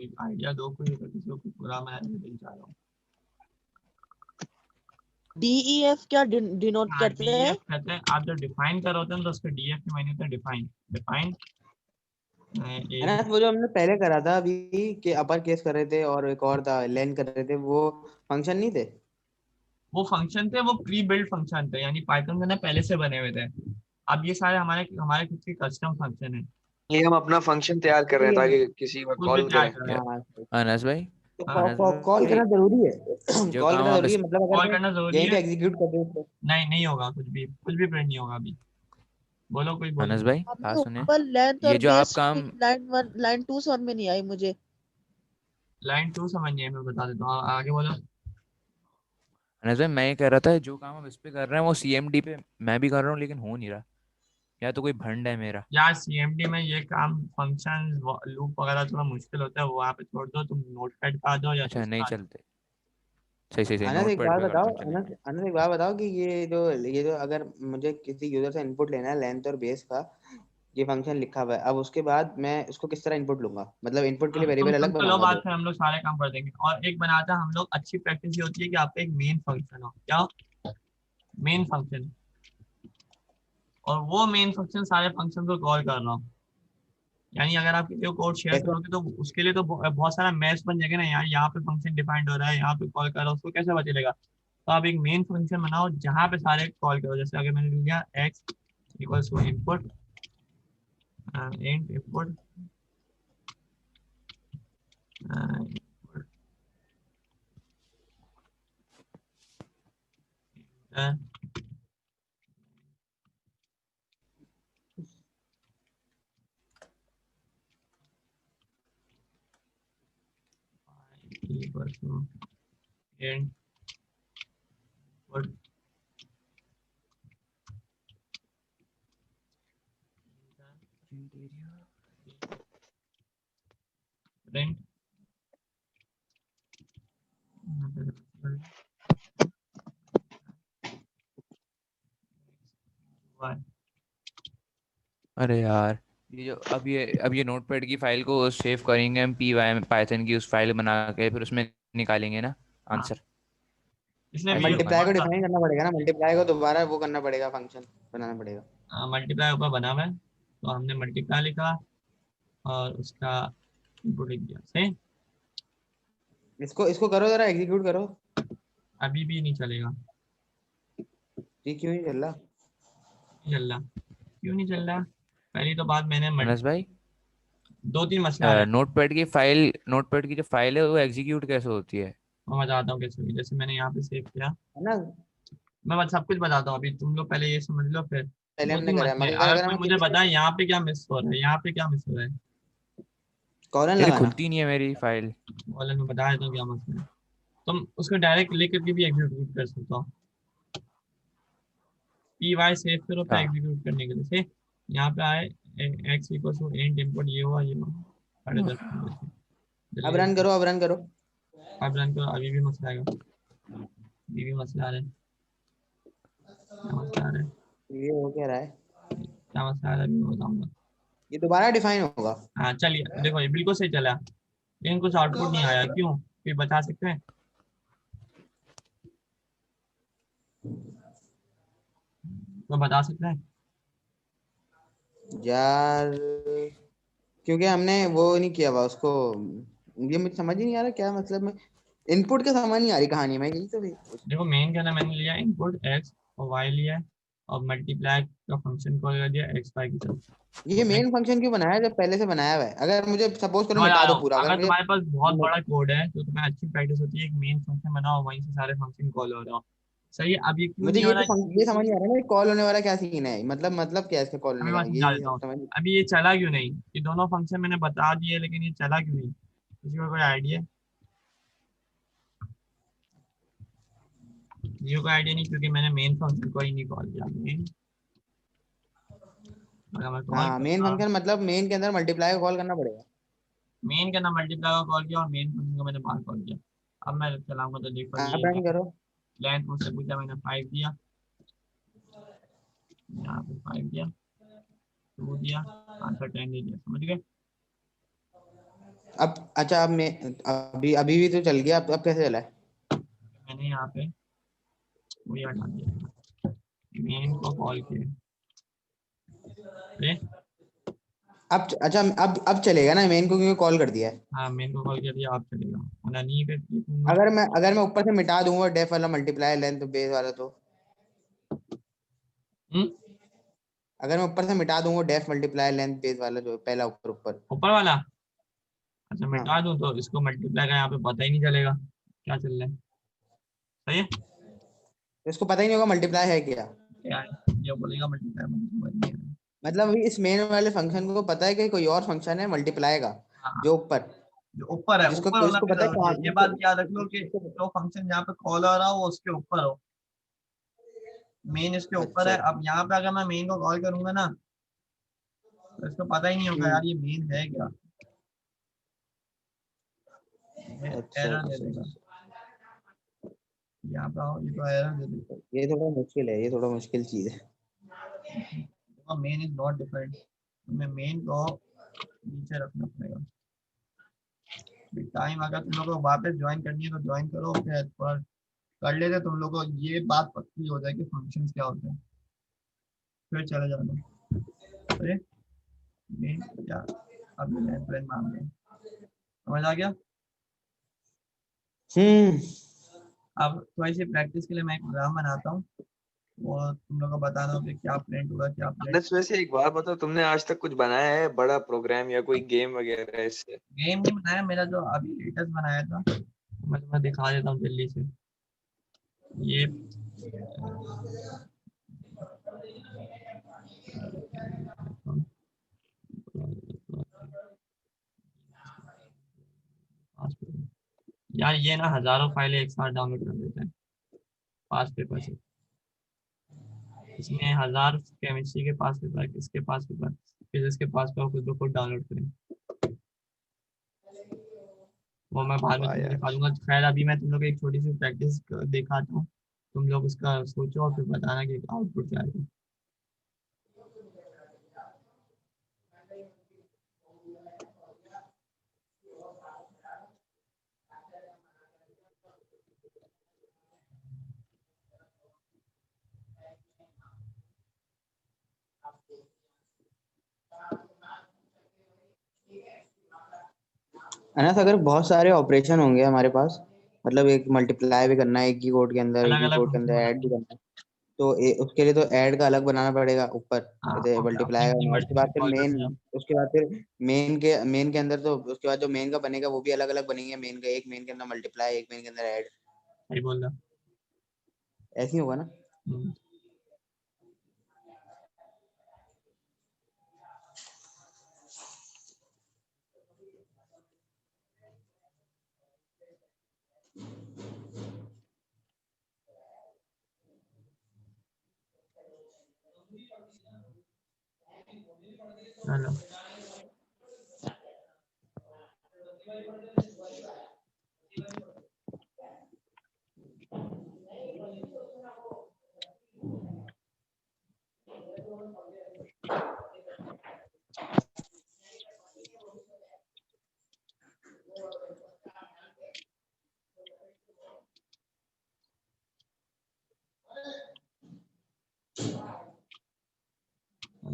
एक आइडिया दो कोई, अगर किसी को कुछ बुरा मैं नहीं चाह रहा हूँ। DEF क्या डिनोट हाँ, करते हैं? डीएफ कहते हैं। आप जब डिफाइन कर होते हैं तो उसके डीएफ के मायने होते हैं डिफाइन, डिफाइन है ना, वो जो हमने पहले करा था अभी, कि अपर केस कर रहे थे और एक और था लेंथ कर रहे थे, वो फंक्शन नहीं थे? वो फंक्शन थे, वो प्री बिल्ड फंक्शन थे, यानी पाइथन में ना पहले से बने हुए थे। अब ये सारे हमारे हमारे खुद के कस्टम फंक्शन है, ये हम अपना फंक्शन तैयार कर रहे हैं ताकि किसी को खुद भी कॉल तैयार करें। कर रहे हैं। हाँ। अनस भाई, हाँ, अनस कॉल भाई करना जरूरी है। जो कॉल काम करना हम जरूरी है, मतलब अगर कॉल तुम करना जरूरी यहीं पे है। एग्जीक्यूट कर दो तो। नहीं नहीं होगा, कुछ भी प्रिंट नहीं होगा अभी। बोलो, कोई बोलो। अनस भाई हमने बात सुने, ऊपर लेंथ ये और जो आप बेस काम लाइन 2 समझ में नहीं आई मुझे। लाइन 2 समझिए, मैं बता देता हूँ, आगे बोलो। अनस भाई मैं ये कह रहा था जो काम हम इस पे कर रहे हैं वो सीएमडी पे मैं भी कर रहा हूँ लेकिन हो नहीं रहा, या तो कोई भंड है मेरा। यार सीएमडी में ये काम फंक्शन लूप वगैरह थोड़ा मुश्किल होता है, वो वहाँ पे छोड़ दो, तुम नोटपैड पे आ जाओ या तो अच्छा उस पे नहीं आ जाओ। चलते। सही सही सही, अनस नोट एक पैड बात पे बताओ, करते हैं चलेगा। अनस एक बात बताओ कि ये जो अगर मुझे किसी यूजर से इनपुट लेना है लेंथ और बेस का, ये फंक्शन लिखा हुआ है, अब उसके बाद मैं उसको किस तरह इनपुट लूंगा, मतलब इनपुट के लिए तुम वेरिएबल सुन अलग तो लो बनाऊंगा बात, दो? फिर हम लोग सारे काम कर देंगे। और एक बनाता हम लोग, अच्छी प्रैक्टिस ये होती है कि आपका एक मेन फंक्शन हो, क्या मेन फंक्शन, और वो मेन फंक्शन सारे फंक्शन को कॉल कर रहा हूँ। यानी अगर आप किसी को कोड शेयर कैसे? करोगे तो उसके लिए तो बहुत सारा मैश बन जाएगा ना, यार यहाँ पे फंक्शन डिफाइंड हो रहा है, यहाँ पे कॉल कर रहा है, उसको कैसे पता चलेगा। तो आप एक मेन फंक्शन बनाओ जहाँ पे सारे कॉल करो, जैसे अगर मैंने लिया x equals to input int input equals to int input print अरे यार ये जो अब ये नोटपैड की फाइल को सेव करेंगे हम पी वाई पाइथन की उस फाइल बना के फिर उसमें निकालेंगे ना हाँ, आंसर। इसलिए ऐसे ही होगा मल्टीप्लाई ना। को बहुत डिफाइन करना पड़ेगा ना, मल्टीप्लाई को दोबारा वो करना पड़ेगा, फंक्शन बनाना पड़ेगा। मल्टीप्लाई ऊपर बना हुआ है, तो हमने मल्टीप्लाई लिखा और उसका इनपुट लिख दिया, सही। इसको इसको करो, जरा एग्जीक्यूट करो। अभी भी नहीं चलेगा, ये क्यों नहीं चल रहा? नहीं चल रहा, क्यों नहीं चल रहा। पहली तो बात मैंने अनस भाई 2-3 मसले आ रहे हैं। नोटपैड की जो फाइल है वो एग्जीक्यूट कैसे होती है? मैं बताता हूँ कैसे हुई। जैसे मैंने यहाँ पे सेव किया, है ना? मैं बस सब कुछ बताता हूँ, अभी तुम लोग पहले ये समझ लो, फिर पहले दो हमने तीन करा है, मसले हैं। मगर अगर अगर कोई हमें मुझे किसी से बताए यहाँ पे क्या मिस हो रहा है, यहाँ पे क्या मिस हो रहा है, कॉलन यार ये लगाना। खुलती नहीं है मेरी फाइल। वाले में बता देता हूँ क्या मसला है। तुम उसको डायरेक्ट लिख करके भी एग्जीक्यूट कर सकते हो, पी वाई सेव करो पे हाँ एग्जीक्यूट करने के लिए से, यहाँ पे आए x equal to int input, ये हुआ ये हुआ, 10:30 अब जल्दी रन जल्दी। करो, अब रन करो। अब रन करो, अभी भी मसला आएगा, अभी भी मसला आ रहा है, क्या मसला आ रहा है, ये हो क्या रहा है? क्या मसला आ रहा है अभी मैं बताऊंगा। ये दोबारा डिफाइन होगा। हाँ चलिए देखो, ये बिल्कुल सही चला, लेकिन कुछ आउटपुट नहीं आया, क्यों, फिर बता सकते हैं, तो बता सकते हैं। यार क्योंकि हमने वो नहीं किया हुआ उसको, ये मुझे समझ ही नहीं आ रहा क्या मतलब में, इनपुट का समझ नहीं आ रही कहानी में, यही तो भी। देखो मेन के अंदर मैंने लिया इनपुट एक्स और वाई लिया है, और मल्टीप्लाई का फंक्शन कॉल कर दिया एक्स वाई की तरफ। ये मेन फंक्शन क्यों बनाया है जब पहले से बनाया हुआ है? अगर मुझे सपोज करो समझ आ मिटा रहा दो हूँ, पूरा, अगर अगर मुझे तुम्हारे पास बहुत बड़ा कोड है तो तुम्हें अच्छी प्रैक्टिस होती है, एक मेन फंक्शन बनाओ, वहीं से सारे फंक्शन कॉल हो रहा हो। सही है, अब ये क्यों मुझे नहीं हो ये रहा तो है, ये समझ नहीं आ रहा ना, कॉल होने वाला क्या सीन है, मतलब क्या है इसका कॉल अभी होने मैं का, समझा ये देता हूँ। समझ। अभी ये चला क्यों नहीं, ये दोनों फंक्शन मैंने बता दिए लेकिन ये चला क्यों नहीं, किसी को कोई आइडिया, किसी को आइडिया नहीं, क्योंकि मैंने मेन फंक्शन को ही नहीं कॉल किया मेन, अगर मैं कॉल हाँ मेन करता, फंक्शन मतलब मेन के अंदर मल्टीप्लाई को कॉल करना पड़ेगा। मेन के अंदर मल्टीप्लाई का कॉल किया और मेन फंक्शन को मैंने बाहर कॉल किया। अब मैं चलाऊंगा तो देखो, आप ये रन करो। लेंथ मुझसे पूछा, मैंने 5 दिया, यहाँ पे 5 दिया, 2 दिया, आंसर 10 दे दिया, समझ गए। अब अच्छा, अब मैं अभी अभी भी तो चल गया, अब कैसे चला है? मैंने यहाँ पे वही हटा दिया, मेन को कॉल किया, ठीक? अच्छा, अब चलेगा ना मेन को, क्योंकि कॉल कर दिया है। हाँ मेन को कॉल कर दिया, आप चलेगा, वरना नहीं पे लिखूंगा। अगर मैं ऊपर से मिटा दूंगा डेफ वाला मल्टीप्लाई लेंथ बेस वाला, तो हम्म, अगर मैं ऊपर से मिटा दूंगा डेफ मल्टीप्लाई लेंथ बेस वाला जो पहला ऊपर ऊपर। ऊपर वाला, अच्छा मिटा हाँ, दूं तो इसको मल्टीप्लाई का यहाँ पे पता ही नहीं चलेगा क्या चल रहा है, सही है, तो इसको पता ही नहीं होगा मल्टीप्लाई है क्या। क्या है ये बोलेगा मल्टीप्लाई, मतलब अभी इस मेन वाले फंक्शन को पता है कि कोई और फंक्शन है मल्टीप्लाई का हाँ जो ऊपर, जो ऊपर है, जिसको ऊपर होना इसको भी पता है जरूरी है। ये बात याद रख लो कि जो फंक्शन यहाँ पे कॉल आ रहा हो वो उसके ऊपर हो, मेन इसके ऊपर है। अच्छा अब यहाँ पे अगर मैं मेन को कॉल करूंगा ना तो इसको पता ही नहीं होगा यार ये मेन है क्या, अच्छा एरर दे अच्छा देगा। अच्छा। यहाँ पे आओ, ये तो एरर दे देगा। ये थोड़ा मुश्किल है, ये थोड़ा मुश्किल चीज है। मेन इज नॉट डिफाइंड, तुम्हें मेन को नीचे रखना पड़ेगा। टाइम अगर तुम लोगों को वापस ज्वाइन करनी है तो ज्वाइन करो, फिर थोड़ा कर लेते तुम लोगों को ये बात पक्की हो जाए कि फंक्शंस क्या होते हैं, फिर चले जाना। अरे मेन क्या, अब प्लान मान लें, समझ आ गया। हम्म। अब थोड़ी सी प्रैक्टिस के लिए मैं एक प्रोग्राम बनाता हूँ और तुम लोगों को बताना होगा क्या प्रिंट होगा क्या प्रिंट। अनस वैसे एक बात बताओ, तुमने आज तक कुछ बनाया है बड़ा प्रोग्राम या कोई गेम वगैरह इससे? गेम नहीं बनाया, मेरा जो अभी लेटेस्ट बनाया था मैं तुम्हें दिखा देता हूँ जल्दी से। ये यार ये ना हजारों फाइलें एक साथ डाउनलोड कर देते हैं पास पेपर से। इसमें 1000 केमिस्ट्री के पास पेपर, इसके पास पेपर, फिजिक्स के पास पेपर, खुद ब खुद डाउनलोड करें। वो मैं बाद में वाह तुमको यार। दिखा दूंगा। खैर अभी मैं तुम लोग को एक छोटी सी प्रैक्टिस दिखाता हूँ, तुम लोग उसका सोचो और फिर बताना कि आउटपुट क्या आएगा। अनस, अगर बहुत सारे ऑपरेशन होंगे हमारे पास, मतलब एक मल्टीप्लाई भी करना है एक ही कोड के अंदर, एक अलग ही अलग कोड के फंक्शन अंदर ऐड भी बनाना। करना है, तो उसके लिए तो ऐड का अलग बनाना पड़ेगा ऊपर, हाँ जैसे ओके, अपनी मल्टीप्लाई अपनी करना है। उसके मर्जी बाद से फिर कॉल मेन, करते जाओ। उसके बाद फिर मेन के अंदर, तो उसके बाद जो मेन का बनेगा वो भी अलग अलग बनेंगे। मेन का एक मेन के अंदर मल्टीप्लाई, एक मेन के अंदर ऐड, सही बोल रहा। ऐसे ही होगा ना? हम्म। हेलो।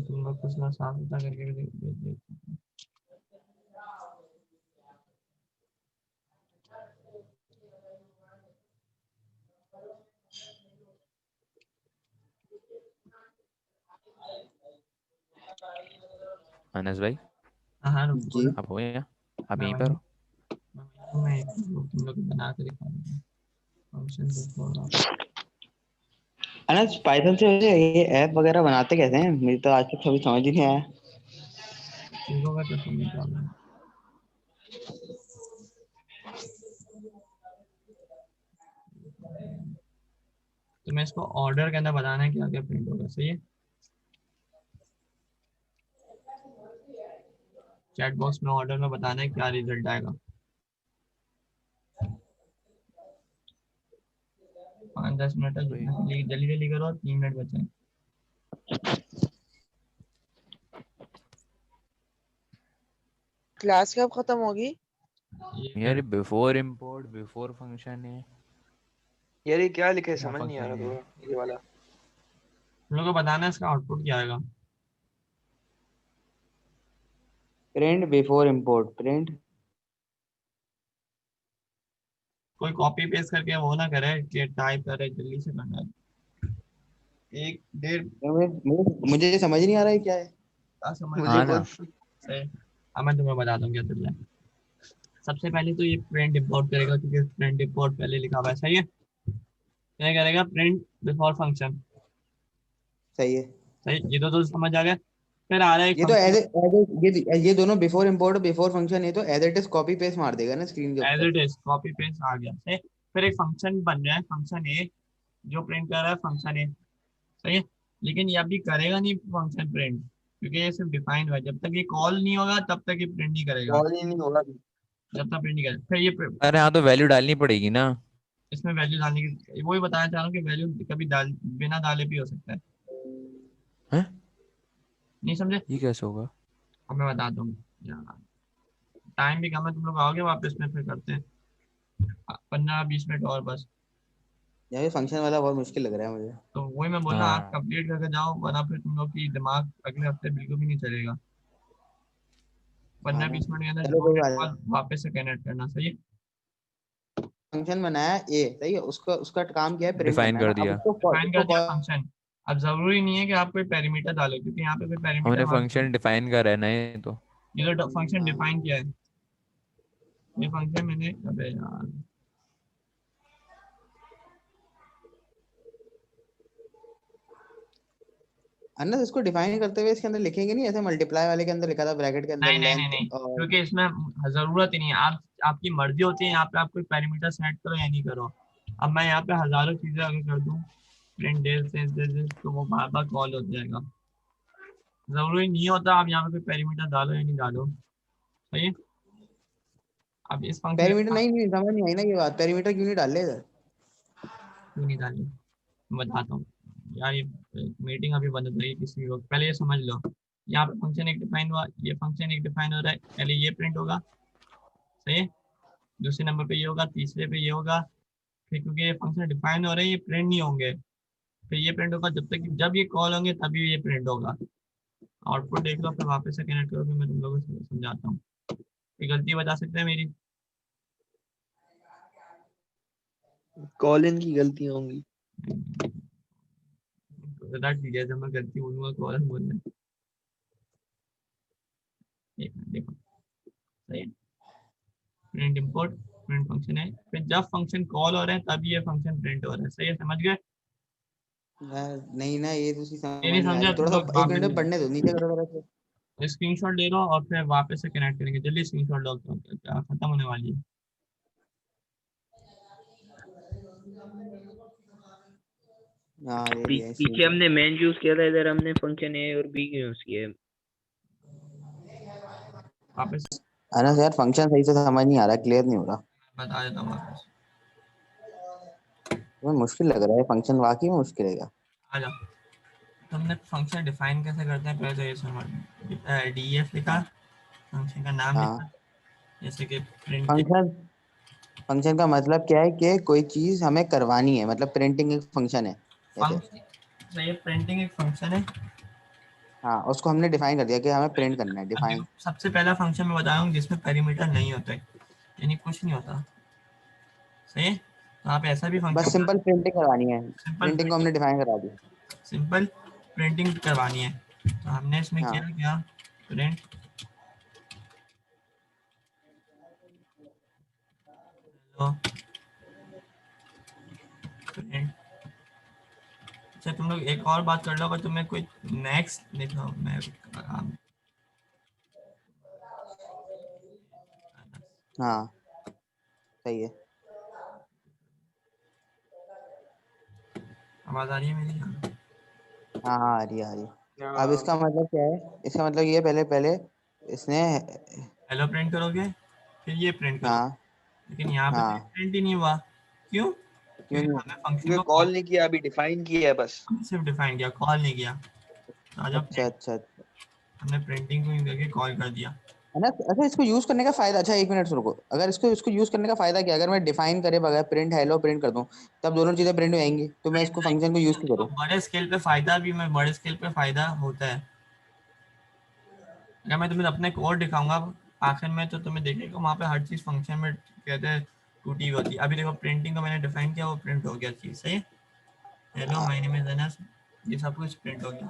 तुम लोग कुछ ना साफ सुथरा करके भी देख। अनस भाई, हाँ हाँ जी। बोलो। आप हो या आप मैं यहीं वहीं पर हूँ, हो? मैं तुम लोग बना कर दिखा दूंगा फंक्शन देखो आप। अनस, पाइथन से वैसे ये ऐप वगैरह बनाते कैसे हैं? मेरी तो आज तक कभी समझ ही नहीं आया। सीखोगे तो समझ जाओगे। तुम्हें इसको ऑर्डर के अंदर बताना है क्या क्या प्रिंट होगा, सही है। चैट बॉक्स में ऑर्डर में बताना है क्या रिजल्ट आएगा। 5-10 मिनट है, भाई जितना जल्दी जल्दी जल्दी करो, 3 मिनट बचे हैं। क्लास कब खत्म होगी? यार बिफोर इंपोर्ट बिफोर फंक्शन है। यार ये क्या लिखा है, क्या समझ नहीं आ फंक्शन रहा है, थोड़ा ये वाला। तुम लोग को बताना है इसका आउटपुट क्या आएगा। Print before import, print. कोई कॉपी पेस्ट करके वो ना करे कि टाइप करे, जल्दी से करना है। 1-1.5 मुझे समझ नहीं आ रहा है क्या है। का समझ मुझे हाँ आएगा। ना। खुद। सही। अब मैं तुम्हें बताता हूँ क्या चल रहा है। सबसे पहले तो ये प्रिंट इंपोर्ट करेगा क्योंकि प्रिंट इंपोर्ट पहले लिखा हुआ है, सही है। क्या करेगा, प्रिंट बिफोर फंक्शन। सही है। सही, ये तो समझ आ गया। फिर आ रहा है एक ये तो function, ये दोनों बिफोर इंपोर्ट बिफोर फंक्शन, ये तो as it is copy paste मार देगा ना स्क्रीन के एज ऊपर। इट इज कॉपी पेस्ट आ गया सही। फिर एक फंक्शन बन रहा है फंक्शन ए, जो प्रिंट कर रहा है फंक्शन ए, सही है। लेकिन ये अभी करेगा नहीं फंक्शन प्रिंट, क्योंकि ये सिर्फ डिफाइंड हुआ है। जब तक ये कॉल नहीं होगा तब तक ये प्रिंट नहीं करेगा, कॉल ही नहीं होगा। जब तक प्रिंट नहीं करेगा। फिर ये अरे हाँ, तो वैल्यू डालनी पड़ेगी ना। इसमें वैल्यू डालने की वही बताना चाह रहा हूँ कि वैल्यू कभी डाल बिना डाले भी हो सकता है। हैं? नहीं समझे? ये कैसे होगा? अब मैं बताता हूँ यार, टाइम भी कम है, तुम लोग आओगे वापस में फिर करते हैं 15-20 मिनट और बस। यार ये फंक्शन वाला बहुत मुश्किल लग रहा है मुझे। तो वही मैं बोल रहा हूँ, आज हाँ कंप्लीट करके जाओ, वरना फिर तुम लोग की दिमाग अगले हफ्ते बिल्कुल भी नहीं चलेगा। हाँ पंद्रह ना, बीस मिनट के अंदर चलो दो कोई मिनट बात। बाद वापस से कनेक्ट करना, सही है। फंक्शन बनाया ए, सही है, उसका उसका काम क्या है, प्रिंट डिफाइन करना है कर ना। अब दिया। डिफाइन कर उसको दिया कॉल। फंक्शन। अब जरूरी नहीं है कि आप कोई पैरामीटर डालो, क्योंकि यहाँ पे कोई पैरामीटर हमने मान, फंक्शन डिफाइन करा है ना ये तो। ये तो फंक्शन हाँ डिफाइन किया है। ये फंक्शन मैंने, अबे यार अन्ना, इसको डिफाइन करते हुए इसके अंदर लिखेंगे नहीं, ऐसे मल्टीप्लाई वाले के अंदर लिखा था ब्रैकेट के अंदर नहीं नहीं नहीं लेंथ नहीं, और। क्योंकि इसमें जरूरत ही नहीं है। आप आपकी मर्जी होती है यहाँ पे आप कोई पैरामीटर सेट करो या नहीं करो। अब मैं यहाँ पे हजारों चीजें अगर कर दूँ प्रिंट डेज तो वो बार बार कॉल हो जाएगा। जरूरी नहीं होता आप यहाँ पे कोई पैरामीटर डालो या नहीं डालो, सही है। अब इस फंक्शन पैरामीटर नहीं नहीं समझ नहीं आई ना ये बात, पैरामीटर क्यों नहीं डाल ले इधर। क्यों नहीं डाली, मैं बताता हूँ यार। ये मीटिंग अभी बंद हो जाएगी किसी वक्त, पहले ये समझ लो। यहाँ पे फंक्शन एक डिफाइन हुआ, ये फंक्शन एक डिफाइन हो रहा है, पहले ये प्रिंट होगा, सही है। दूसरे नंबर पे ये होगा, तीसरे पे ये होगा। फिर क्योंकि ये फंक्शन डिफाइन हो रहे हैं ये प्रिंट नहीं होंगे, फिर ये प्रिंट होगा जब तक जब ये कॉल होंगे तभी ये प्रिंट होगा। आउटपुट देख लो, फिर वापस से कनेक्ट करो, फिर मैं तुम लोगों को समझाता हूँ। ये गलती बता सकते हैं मेरी? कॉल इन की गलतियां होंगी। रट लिया, जब मैं गलती बोलूंगा कॉल बोलना। एक मिनट देखो, सही है। प्रिंट इंपोर्ट प्रिंट फंक्शन है, फिर जब फंक्शन कॉल हो रहे हैं तभी ये फंक्शन प्रिंट हो रहा है, सही है, समझ गए? यार नहीं ना, ये तो उसकी ये समझ नहीं नहीं आ समझा रही, तुम थोड़ा लोग? सा एक मिनट में पढ़ने दो, नीचे करो जरा से। स्क्रीनशॉट ले लो और फिर वापस से कनेक्ट करेंगे, जल्दी स्क्रीनशॉट लो, खत्म होने वाली है। हाँ ले लिया पीछे स्क्रीनशॉट। हमने मेन यूज किया था, इधर हमने फंक्शन ए और बी यूज किया है। वापस अन्ना यार फंक्शन सही से समझ नहीं आ रहा, क्लियर नहीं हो रहा, बता देता हूँ वापस। बहुत मुश्किल लग रहा है फंक्शन, वाकई में मुश्किल है क्या। आ जाओ। तो हमने फंक्शन डिफाइन कैसे करते हैं, पहले तो ये समझ, डीएफ लिखा, फंक्शन का नाम हाँ लिखा, जैसे कि प्रिंट। फंक्शन, फंक्शन का मतलब क्या है कि कोई चीज हमें करवानी है, मतलब प्रिंटिंग एक फंक्शन है ऐसे। फंक्शन, सही है, प्रिंटिंग एक फंक्शन है। हाँ उसको हमने डिफाइन कर दिया कि हमें प्रिंट करना है, अब देखो डिफाइन। सबसे पहला फंक्शन मैं बता रहा हूँ जिसमें पैरामीटर नहीं होते, यानी कुछ नहीं होता, सही है। तो आप ऐसा भी बस फंक्शन बना, सिंपल प्रिंटिंग करवानी है, सिंपल प्रिंटिंग को हमने प्रिंटिंग, डिफाइन करा दी। सिंपल प्रिंटिंग करवानी है। तो हमने इसमें हाँ किया क्या, प्रिंट हेलो प्रिंट। अच्छा तुम लोग एक और बात कर लो, अगर तुम्हें कोई नेक्स्ट देखो, मैं हाँ सही है। आवाज आ रही है मेरी? हाँ हाँ आ रही है आ रही है। अब इसका मतलब क्या है, इसका मतलब ये पहले पहले इसने। हेलो प्रिंट करोगे, फिर ये प्रिंट करो, हाँ लेकिन यहाँ पे हाँ प्रिंट ही नहीं हुआ। क्यों? क्यों क्योंकि नहीं। हमने फंक्शन क्योंकि को कॉल नहीं किया, अभी डिफाइन किया है बस। सिर्फ डिफाइन किया, कॉल नहीं किया। तो आज अच्छा अच्छा अच्छा। हमने प्रिंटिंग को करके कॉल कर दिया। है ना। अच्छा इसको यूज करने का फायदा, अच्छा एक मिनट रुको, अगर इसको इसको यूज करने का फायदा क्या है, अगर मैं डिफाइन करे बगैर प्रिंट हेलो प्रिंट कर दूं तब दोनों चीजें प्रिंट हो जाएंगी, तो मैं इसको फंक्शन को यूज क्यों तो करूं। बड़े स्केल पे फायदा भी, मैं बड़े स्केल पे फायदा होता है। अगर मैं तुम्हें अपने कोड दिखाऊंगा आखिर में, तो तुम्हें देखेगा वहाँ पे हर चीज फंक्शन में कहते हैं टूटी हुई होती है। अभी देखो प्रिंटिंग को मैंने डिफाइन किया, वो प्रिंट हो गया चीज, सही है। Hello my name is Anas, ये सब कुछ प्रिंट हो गया।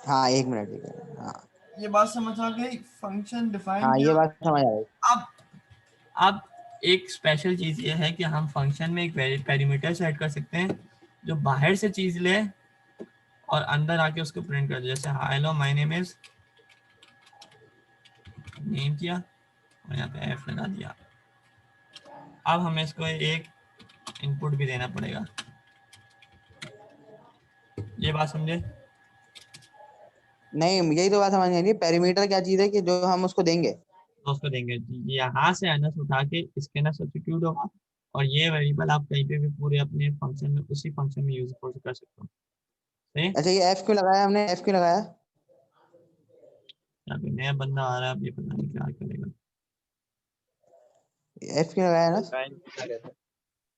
हाँ एक मिनट हाँ। ये बात समझ आ गई, फंक्शन डिफाइन हाँ ये किया। बात समझ आ गई। अब अब एक स्पेशल चीज ये है कि हम फंक्शन में एक पैरामीटर सेट कर सकते हैं जो बाहर से चीज ले और अंदर आके उसको प्रिंट कर दो, जैसे hello my name is, name किया और यहाँ पे एफ लगा दिया। अब हमें इसको एक इनपुट भी देना पड़ेगा, ये बात समझे? नहीं, यही तो बात समझ नहीं आ रही, पेरीमीटर क्या चीज है कि जो हम उसको देंगे? तो उसको देंगे यहाँ से एनएस उठा के इसके ना सब्स्टिट्यूट होगा, और ये वेरिएबल आप कहीं पे भी पूरे अपने फंक्शन में उसी फंक्शन में यूज कर सकते हो। सही? अच्छा, ये एफ क्यों लगाया हमने, एफ क्यों लगाया? यहाँ पे नया बंदा आ रहा है, अब ये पता नहीं क्या करेगा। एफ क्यों लगाया ना?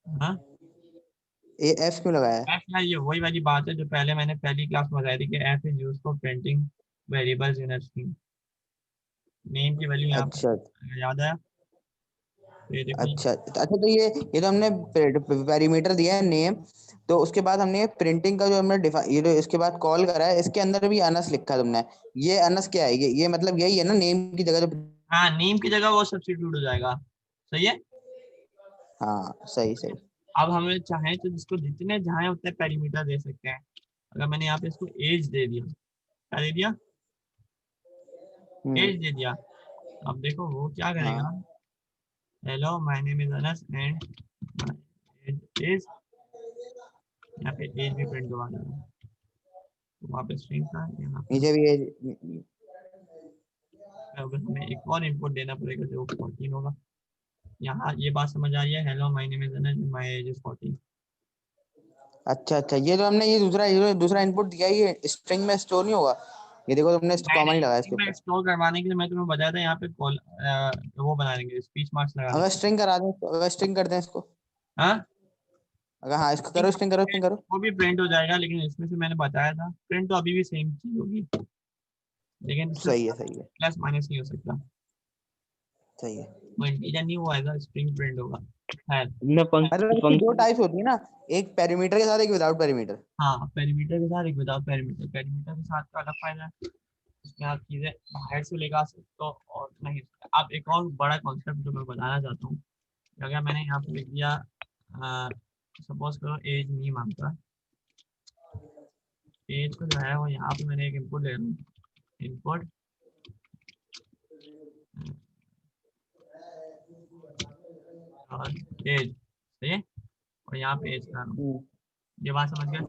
हाँ, ये एफ क्यों लगाया? एफ ना, ये वही वाली बात है जो पहले मैंने पहली क्लास में बताई थी कि F is used for printing variables in a string. Name की वैल्यू यहाँ अच्छा पे याद आया? तो ये देखो, तो ये तो हमने पेरीमीटर दिया है नेम, तो उसके बाद हमने प्रिंटिंग का जो हमने ये जो इसके बाद कॉल करा है, इसके अंदर भी अनस लिखा है तुमने। ये अनस क्या है? ये मतलब यही है ना, नेम की जगह जो। हाँ, नेम की जगह वो सब्स्टिट्यूट हो जाएगा। सही है? हाँ, सही सही। अब हमें चाहे तो जिसको जितने चाहे उतने पेरीमीटर दे सकते हैं। अगर मैंने यहाँ पे इसको एज दे दिया, क्या दे दिया? एज दे दिया। अब देखो वो क्या करेगा, hello my name is Anas and age is, यहाँ पे एज भी प्रिंट करवा देगा। तो वहाँ पे स्ट्रिंग था, यहाँ पे नीचे भी अब हमें एक और इनपुट देना पड़ेगा जो 14 होगा। यहाँ ये बात समझ आ रही है? Hello my name is Anas, my age is 14। अच्छा, ये तो हमने ये दूसरा इनपुट दिया, ये स्ट्रिंग में स्टोर नहीं होगा। ये देखो तुमने कॉमा नहीं लगाया इसके मैं ऊपर। स्टोर करवाने के लिए मैं तुम्हें बताया था, यहाँ पे कॉल वो बना देंगे, स्पीच मार्क्स लगा अगर देंगे। स्ट्रिंग करा दें, अगर स्ट्रिंग कर दें इसको, हाँ, अगर हाँ इसको करो, स्ट्रिंग करो। वो भी प्रिंट हो जाएगा, लेकिन इसमें से मैंने बताया था प्रिंट तो अभी भी सेम चीज होगी, लेकिन इसमें सही है प्लस माइनस नहीं हो सकता। सही है। वो इंटीजर नहीं हुआ है, स्ट्रिंग प्रिंट होगा। खैर, मैं मतलब इसकी दो टाइप्स होती है ना, एक पेरीमीटर के साथ, एक विदाउट पेरीमीटर। हाँ, पेरीमीटर के साथ एक विदाउट पेरीमीटर। पेरीमीटर के साथ का अलग फायदा है, उसमें आप चीजें बाहर से लेकर आ सकते हो और नहीं। आप एक और बड़ा कॉन्सेप्ट जो मैं बताना चाहता हूँ, अगर मैंने यहाँ पे लिख दिया सपोज करो एज नहीं मांगता, एज को जो है वो यहाँ पे मैंने एक इनपुट ले रहा हूँ, इनपुट और एज, सही है, और यहाँ पे एज कर रहा हूँ। ये बात समझ गए?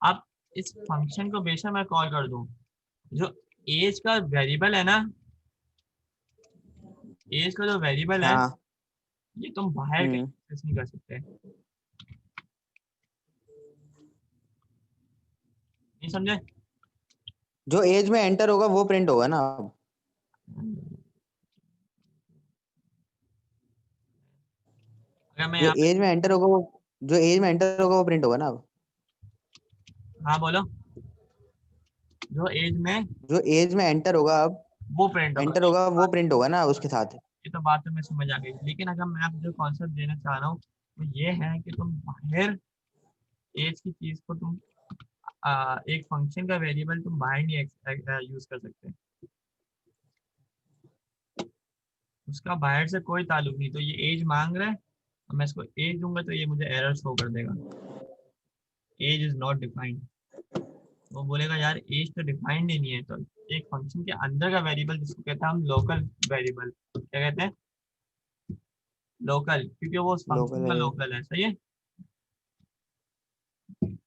अब इस फंक्शन को बेशक मैं कॉल कर दूं, जो एज का वेरिएबल है ना, एज का जो वेरिएबल है, हाँ। ये तुम बाहर कहीं एक्सेस नहीं कर सकते। नहीं समझे? जो एज में एंटर होगा वो प्रिंट होगा ना अब। अगर मैं जो यहाँ एज में एंटर होगा वो प्रिंट होगा ना अब। हाँ बोलो, जो एज में जो एज में एंटर होगा अब, वो प्रिंट होगा। एंटर होगा वो प्रिंट होगा ना उसके साथ। ये तो बात तो मैं समझ आ गई, लेकिन अगर मैं आप जो कॉन्सेप्ट देना चाह रहा हूँ वो ये है कि तुम बाहर एज की चीज को तुम एक फंक्शन का वेरिएबल तुम बाहर नहीं यूज कर सकते, उसका बाहर से कोई ताल्लुक नहीं। तो ये एज मांग रहा है, अब मैं इसको एज दूंगा तो ये मुझे एरर शो कर देगा, एज इज नॉट डिफाइंड। वो बोलेगा यार एज तो डिफाइंड ही नहीं है। तो एक फंक्शन के अंदर का वेरिएबल जिसको कहते हैं हम लोकल वेरिएबल, क्या कहते हैं? लोकल, क्योंकि वो उस फंक्शन का लोकल है। सही है,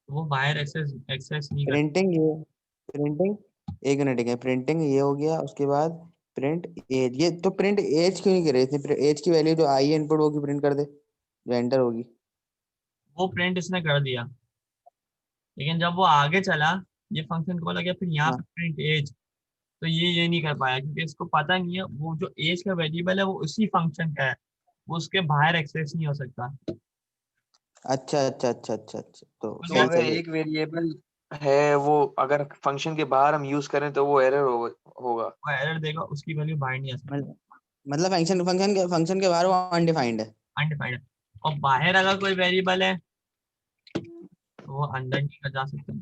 वो बाहर एक्सेस नहीं कर। प्रिंटिंग एक मिनट है, प्रिंटिंग ये हो गया, उसके बाद प्रिंट एज। ये तो प्रिंट एज क्यों नहीं करे इसने? एज की वैल्यू जो आई है इनपुट होगी प्रिंट कर दे, जो एंटर होगी। वो प्रिंट इसने कर दिया, लेकिन जब वो आगे चला, ये फंक्शन कॉल आ गया, फिर यहाँ हाँ। पे प्रिंट एज, तो ये नहीं कर पाया क्योंकि इसको पता नहीं है वो जो एज का वेरिएबल है वो उसी फंक्शन का है, वो उसके बाहर एक्सेस नहीं हो सकता। अच्छा, तो तो सही अगर सही है। एक वेरिएबल है वो अगर फंक्शन के बाहर हम यूज करें तो वो एरर होगा। वो एरर देगा, उसकी वैल्यू बाहर नहीं आ सकती, मतलब फंक्शन के बाहर वो अनडिफाइंड है। अनडिफाइंड है। और बाहर अगर कोई वेरिएबल है तो वो अंदर नहीं कर जा सकता।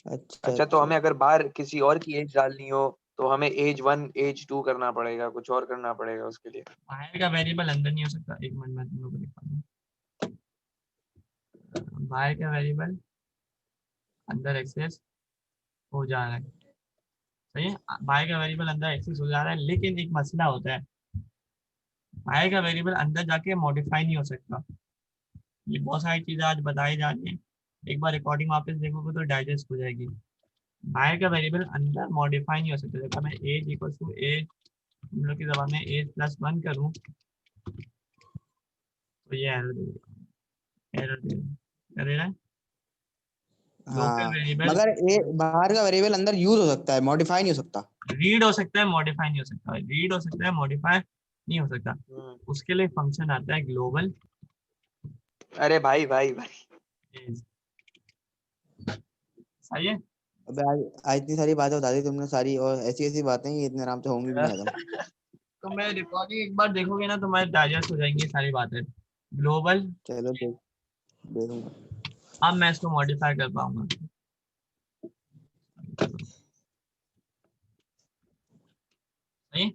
अच्छा, तो हमें अगर बाहर किसी और की एज डालनी हो तो हमें एज 1 एज 2 करना पड़ेगा, कुछ और करना पड़ेगा उसके लिए। बाहर का वेरिएबल अंदर नहीं हो सकता। एक मिनट में तुम लोग को दिखा दूं, बाहर का वेरिएबल अंदर एक्सेस हो जा रहा है, सही है। बाय का वेरिएबल अंदर एक्सेस हो जा रहा है, लेकिन एक मसला होता है, बाय का वेरिएबल अंदर जाके मॉडिफाई नहीं हो सकता। ये बहुत सारी चीजें आज बताई जा रही हैं, एक बार रिकॉर्डिंग वापस देखोगे तो डाइजेस्ट हो जाएगी। बाय का वेरिएबल अंदर मॉडिफाई नहीं हो सकता। जब मैं एज इक्वल टू एज, हम लोग की जबान में एज प्लस 1 करूँ तो ये एरर देगा, एरर देगा, कर रहा है। लोकल हाँ वेरिएबल मगर ये बाहर का वेरिएबल अंदर यूज हो सकता है, मॉडिफाई नहीं हो सकता। रीड हो सकता है, मॉडिफाई नहीं हो सकता। रीड हो सकता है, मॉडिफाई नहीं हो सकता। उसके लिए फंक्शन आता है ग्लोबल अरे भाई भाई भाई एज, सही है। अबे आज इतनी सारी बातें बता दी तुमने सारी, और ऐसी ऐसी बातें ये इतने आराम से होंगी भी नहीं खत्म। तो मैं रिकॉर्डिंग एक बार देखोगे ना, तुम्हारे डाइजेस्ट हो जाएंगी सारी बातें। ग्लोबल, चलो देखूंगा। अब मैं इसको मॉडिफाई कर पाऊंगा। सही,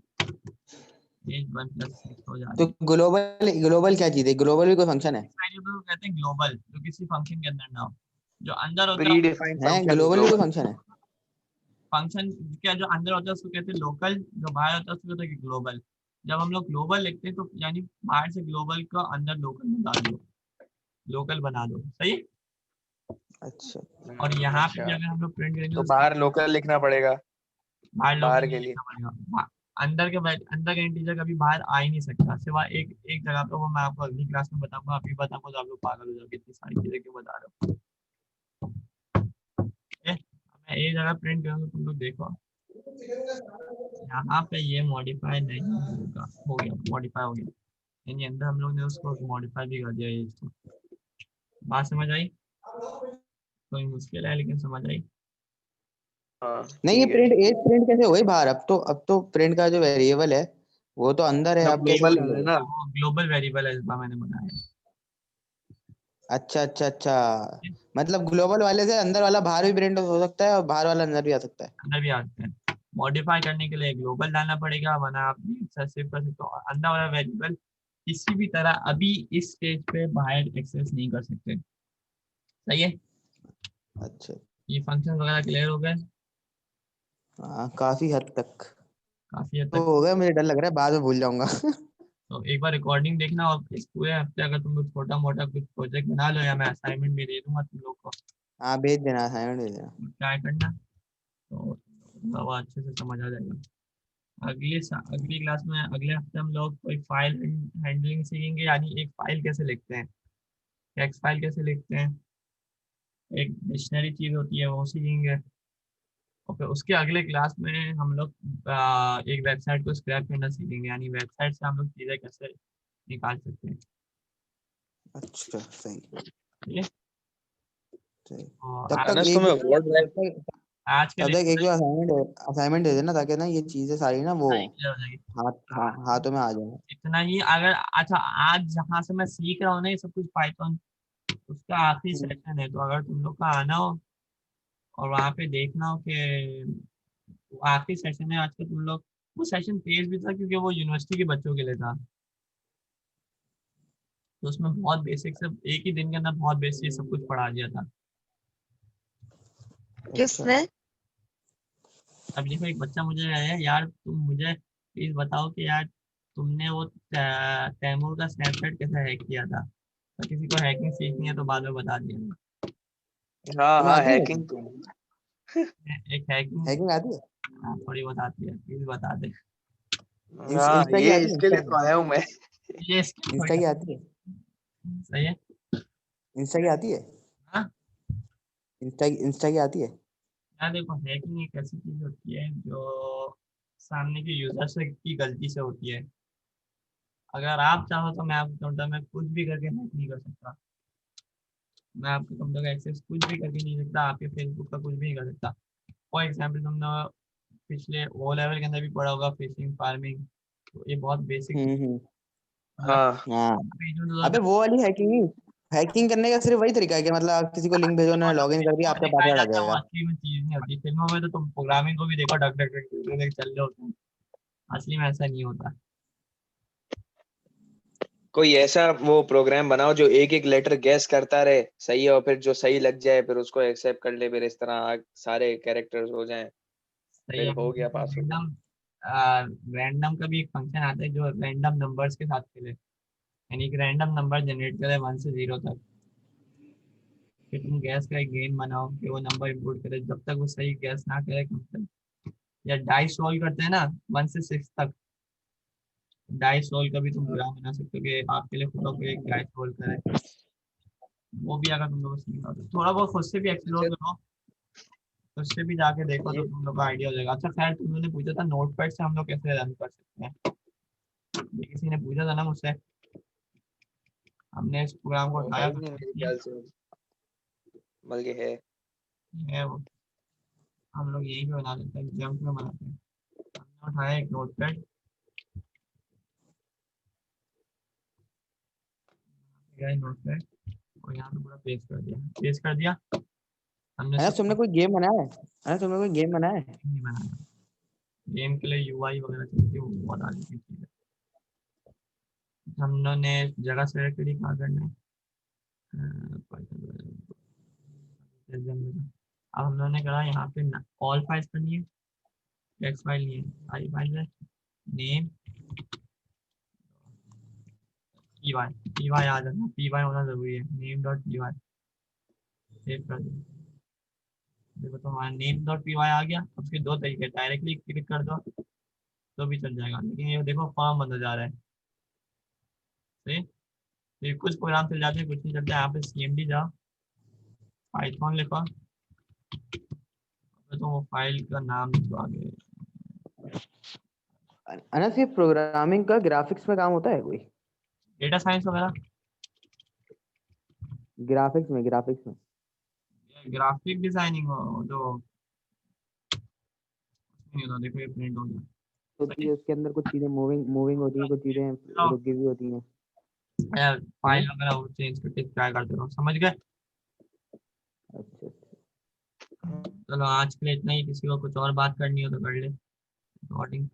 एज 1 + 6 हो जा तो रही है। ग्लोबल ग्लोबल क्या चीज है? ग्लोबल भी कोई फंक्शन है? इस वेरिएबल को कहते हैं ग्लोबल, जो किसी फंक्शन के अंदर ना हो, जो अंदर होता प्री है। डिफाइंड है फंक्शन ग्लोबल भी कोई फंक्शन है? फंक्शन क्या जो अंदर होता है उसको कहते हैं लोकल, जो बाहर होता है उसको कहते हैं ग्लोबल। जब हम लोग ग्लोबल लिखते हैं तो यानी बाहर से ग्लोबल का अंदर लोकल में डाल दो, लोकल बना दो, सही। अच्छा और यहाँ पे भी अगर हम लोग प्रिंट करेंगे तो तो बाहर लोकल लिखना पड़ेगा बाहर लोकल बाहर नहीं के लिए। लिखना पड़ेगा। अंदर का इंटीजर कभी बाहर आ ही नहीं सकता, सिवाय एक एक जगह पे, वो मैं आपको अगली क्लास में बताऊंगा। अभी बताऊंगा तो आप लोग पागल हो जाओगे, इतनी सारी चीजें क्यों बता रहे हो। ठीक है? अब मैं एक जगह प्रिंट करूंगा, तुम लोग देखो यहाँ पे ये मॉडिफाई नहीं होगा, हो गया मॉडिफाई हो गया, यानी अंदर हम लोग ने उसको मॉडिफाई भी कर दिया। ये इसको बात समझ आई? कोई मुश्किल है लेकिन समझ आई। हाँ नहीं, ये ठीक है। प्रिंट एज प्रिंट कैसे हो गई बाहर? अब तो प्रिंट का जो वेरिएबल है वो तो अंदर है, अब अब कैसे ग्लोबल चीज है है? ना। वो ग्लोबल वेरिएबल है, इस बार मैंने बनाया अच्छा अच्छा अच्छा, मतलब ग्लोबल वाले से अंदर वाला बाहर भी प्रिंट हो सकता है और बाहर वाला अंदर भी आ सकता है। अंदर भी आ सकते हैं। मॉडिफाई करने के लिए ग्लोबल डालना पड़ेगा, वरना आप सेव कर सकते हो। और अंदर वाला वेरिएबल किसी भी तरह अभी इस स्टेज पे बाहर एक्सेस नहीं कर सकते, सही है। अच्छा, ये फंक्शन वगैरह क्लियर हो गए? हाँ काफी हद तक काफी हद तो तक। हो गया, मुझे डर लग रहा है बाद में भूल जाऊंगा। तो एक बार रिकॉर्डिंग देखना, और इस पूरे हफ्ते अगर तुम लोग छोटा मोटा कुछ प्रोजेक्ट बना लो, या मैं असाइनमेंट भी दे दूंगा तुम लोग को, हाँ भेज देना, असाइनमेंट भेज देना। ट्राई करना, तो वो अच्छे से समझ आ जाएगा। अगली क्लास में, अगले हफ्ते हम लोग कोई फाइल हैंडलिंग सीखेंगे, यानी एक फाइल कैसे लिखते हैं, टेक्स्ट फाइल कैसे लिखते हैं, एक डिक्शनरी चीज होती है वो सीखेंगे। और फिर उसके अगले क्लास में हम लोग एक वेबसाइट को स्क्रैप करना सीखेंगे, यानी वेबसाइट से हम लोग चीजें कैसे निकाल सकते हैं। अच्छा सही ठीक है। सही। और तब तक अनस एक तुम्हें वर्ड आज के तब तक एक लिए जो असाइनमेंट असाइनमेंट दे देना, ताकि ना ये चीजें सारी ना वो क्लियर हो जाएगी। हाथों में आ जाए। इतना ही अगर, अच्छा आज जहाँ से मैं सीख रहा हूँ ना ये सब कुछ पाइथन, उसका आखिरी सेशन है, तो अगर तुम लोग का आना हो और वहाँ पे देखना हो कि वो आखिरी सेशन है आज का, तुम लोग, वो सेशन तेज भी था क्योंकि वो यूनिवर्सिटी के बच्चों के लिए था, तो उसमें बहुत बेसिक सब एक ही दिन के अंदर बहुत बेसिक सब कुछ पढ़ा दिया था। किसने? अब देखो एक बच्चा मुझे आया, यार तुम मुझे प्लीज बताओ कि यार तुमने वो तैमूर का स्नैपचैट कैसे हैक किया था। तो किसी को हैकिंग सीखनी है तो बाद में बता दिया। हाँ तुम्हें हाँ आती है हैकिंग तो एक हैकिंग हैकिंग आती है? थोड़ी बहुत आती है, प्लीज बता दे। हाँ इंस्टा की ये आती है? इसके लिए तो आया हूँ मैं। ये इसकी इंस्टा थोड़ी की आती है? सही है। इंस्टा की आती है? हाँ इंस्टा की आती है? यार देखो, हैकिंग एक ऐसी चीज होती है जो सामने के यूजर से की गलती से होती है। अगर आप चाहो तो मैं आपको कहूँगा, मैं कुछ भी करके हैक नहीं कर सकता। मैं आपके कंप्यूटर का एक्सेस कुछ भी करके नहीं सकता, आपके फेसबुक का कुछ भी नहीं कर सकता। फॉर एग्जाम्पल तुमने पिछले ओ लेवल के अंदर भी पढ़ा होगा फिशिंग फार्मिंग, तो ये बहुत बेसिक चीज। हम्म। अगर हाँ हाँ agent हो अबे तो वो वाली हैकिंग करने का सिर्फ वही तरीका है कि मतलब आप किसी को लिंक भेजो, उन्होंने लॉगिन कर दिया, फिल्मों में आपका दिखाया पासवर्ड आ जाता है, वो जाएगा। असली में चीज नहीं होती। फिल्मों में तो तुम प्रोग्रामिंग को भी देखो, duck duck duck duck duck चल रहे होते हैं, असली में ऐसा नहीं होता। कोई ऐसा वो प्रोग्राम बनाओ जो एक एक लेटर गैस करता रहे, सही है, और फिर जो सही लग जाए फिर उसको एक्सेप्ट कर ले, फिर इस तरह सारे कैरेक्टर्स हो जाएं, सही फिर है। हो गया पास हो गया। रैंडम का भी एक फंक्शन आता है जो रैंडम नंबर्स के साथ खेले, यानी कि रैंडम नंबर जनरेट करे 1 से 0 तक, फिर तुम गैस का एक गेम बनाओ कि वो नंबर इनपुट करे, जब तक वो सही गैस ना करे कब तक। या डाइस रोल करते हैं ना 1 से 6 तक, डाइस रोल का भी तुम प्रोग्राम बना सकते हो कि आपके लिए खुद को एक डाइस रोल करे। वो भी अगर तुम लोग को सीखना हो तो थोड़ा बहुत खुद से भी एक्सप्लोर अच्छा, करो, खुद से भी जाके देखो तो ये तुम लोग का आइडिया हो जाएगा। अच्छा खैर, तुम लोगों ने पूछा था नोटपैड से हम लोग कैसे रन कर सकते हैं, ये किसी ने पूछा था ना मुझसे, हमने इस प्रोग्राम को उठाया भाई था ने मेरे ये ख्याल से बल्कि है। है वो, हम लोग यही पे बना लेते हैं, जंप में बनाते हैं। हमने उठाया एक नोटपैड, गया नोटपैड और यहाँ पे पूरा पेस्ट कर दिया हमने अनस सब तुमने कुछ। कोई गेम बनाया है? अनस तुमने कोई गेम बनाया है? नहीं बनाया, गेम के लिए यूआई वगैरह चाहिए, वो बहुत आगे की चीज़ है। हमने जगह सेलेक्ट करी कहाँ करना है, अब हम लोगों ने करा यहाँ पे ऑल फाइल्स करनी है, टेक्स्ट फाइल नहीं है, सारी फाइल है, नेम पी वाई आ जाना, पी वाई होना जरूरी है, name dot p y save कर दो। देखो तो हमारा नेम डॉट पी वाई आ गया। अब उसके दो तरीके, डायरेक्टली क्लिक कर दो तो भी चल जाएगा, लेकिन ये देखो फॉर्म बंद हो जा रहा है। सही, फिर कुछ प्रोग्राम चल जाते हैं कुछ नहीं चलता। यहाँ पे सीएमडी जाओ, पाइथन लिखो, तो वो फाइल का नाम लिखो आगे। अनस ये प्रोग्रामिंग का ग्राफिक्स में काम होता है कोई? डेटा साइंस वगैरह, ग्राफिक्स में ग्राफिक डिजाइनिंग हो जो नहीं होता, देखो ये प्रिंट हो गया। होती सही, है, उसके अंदर कुछ चीजें मूविंग होती है, कुछ चीजें रुकी हुई होती हैं। फाइल वगैरह चेंज करके ट्राई करते रहो, समझ गए। अच्छा अच्छा। चलो आज के लिए इतना ही, किसी को कुछ और बात करनी हो तो कर ले रिकॉर्डिंग।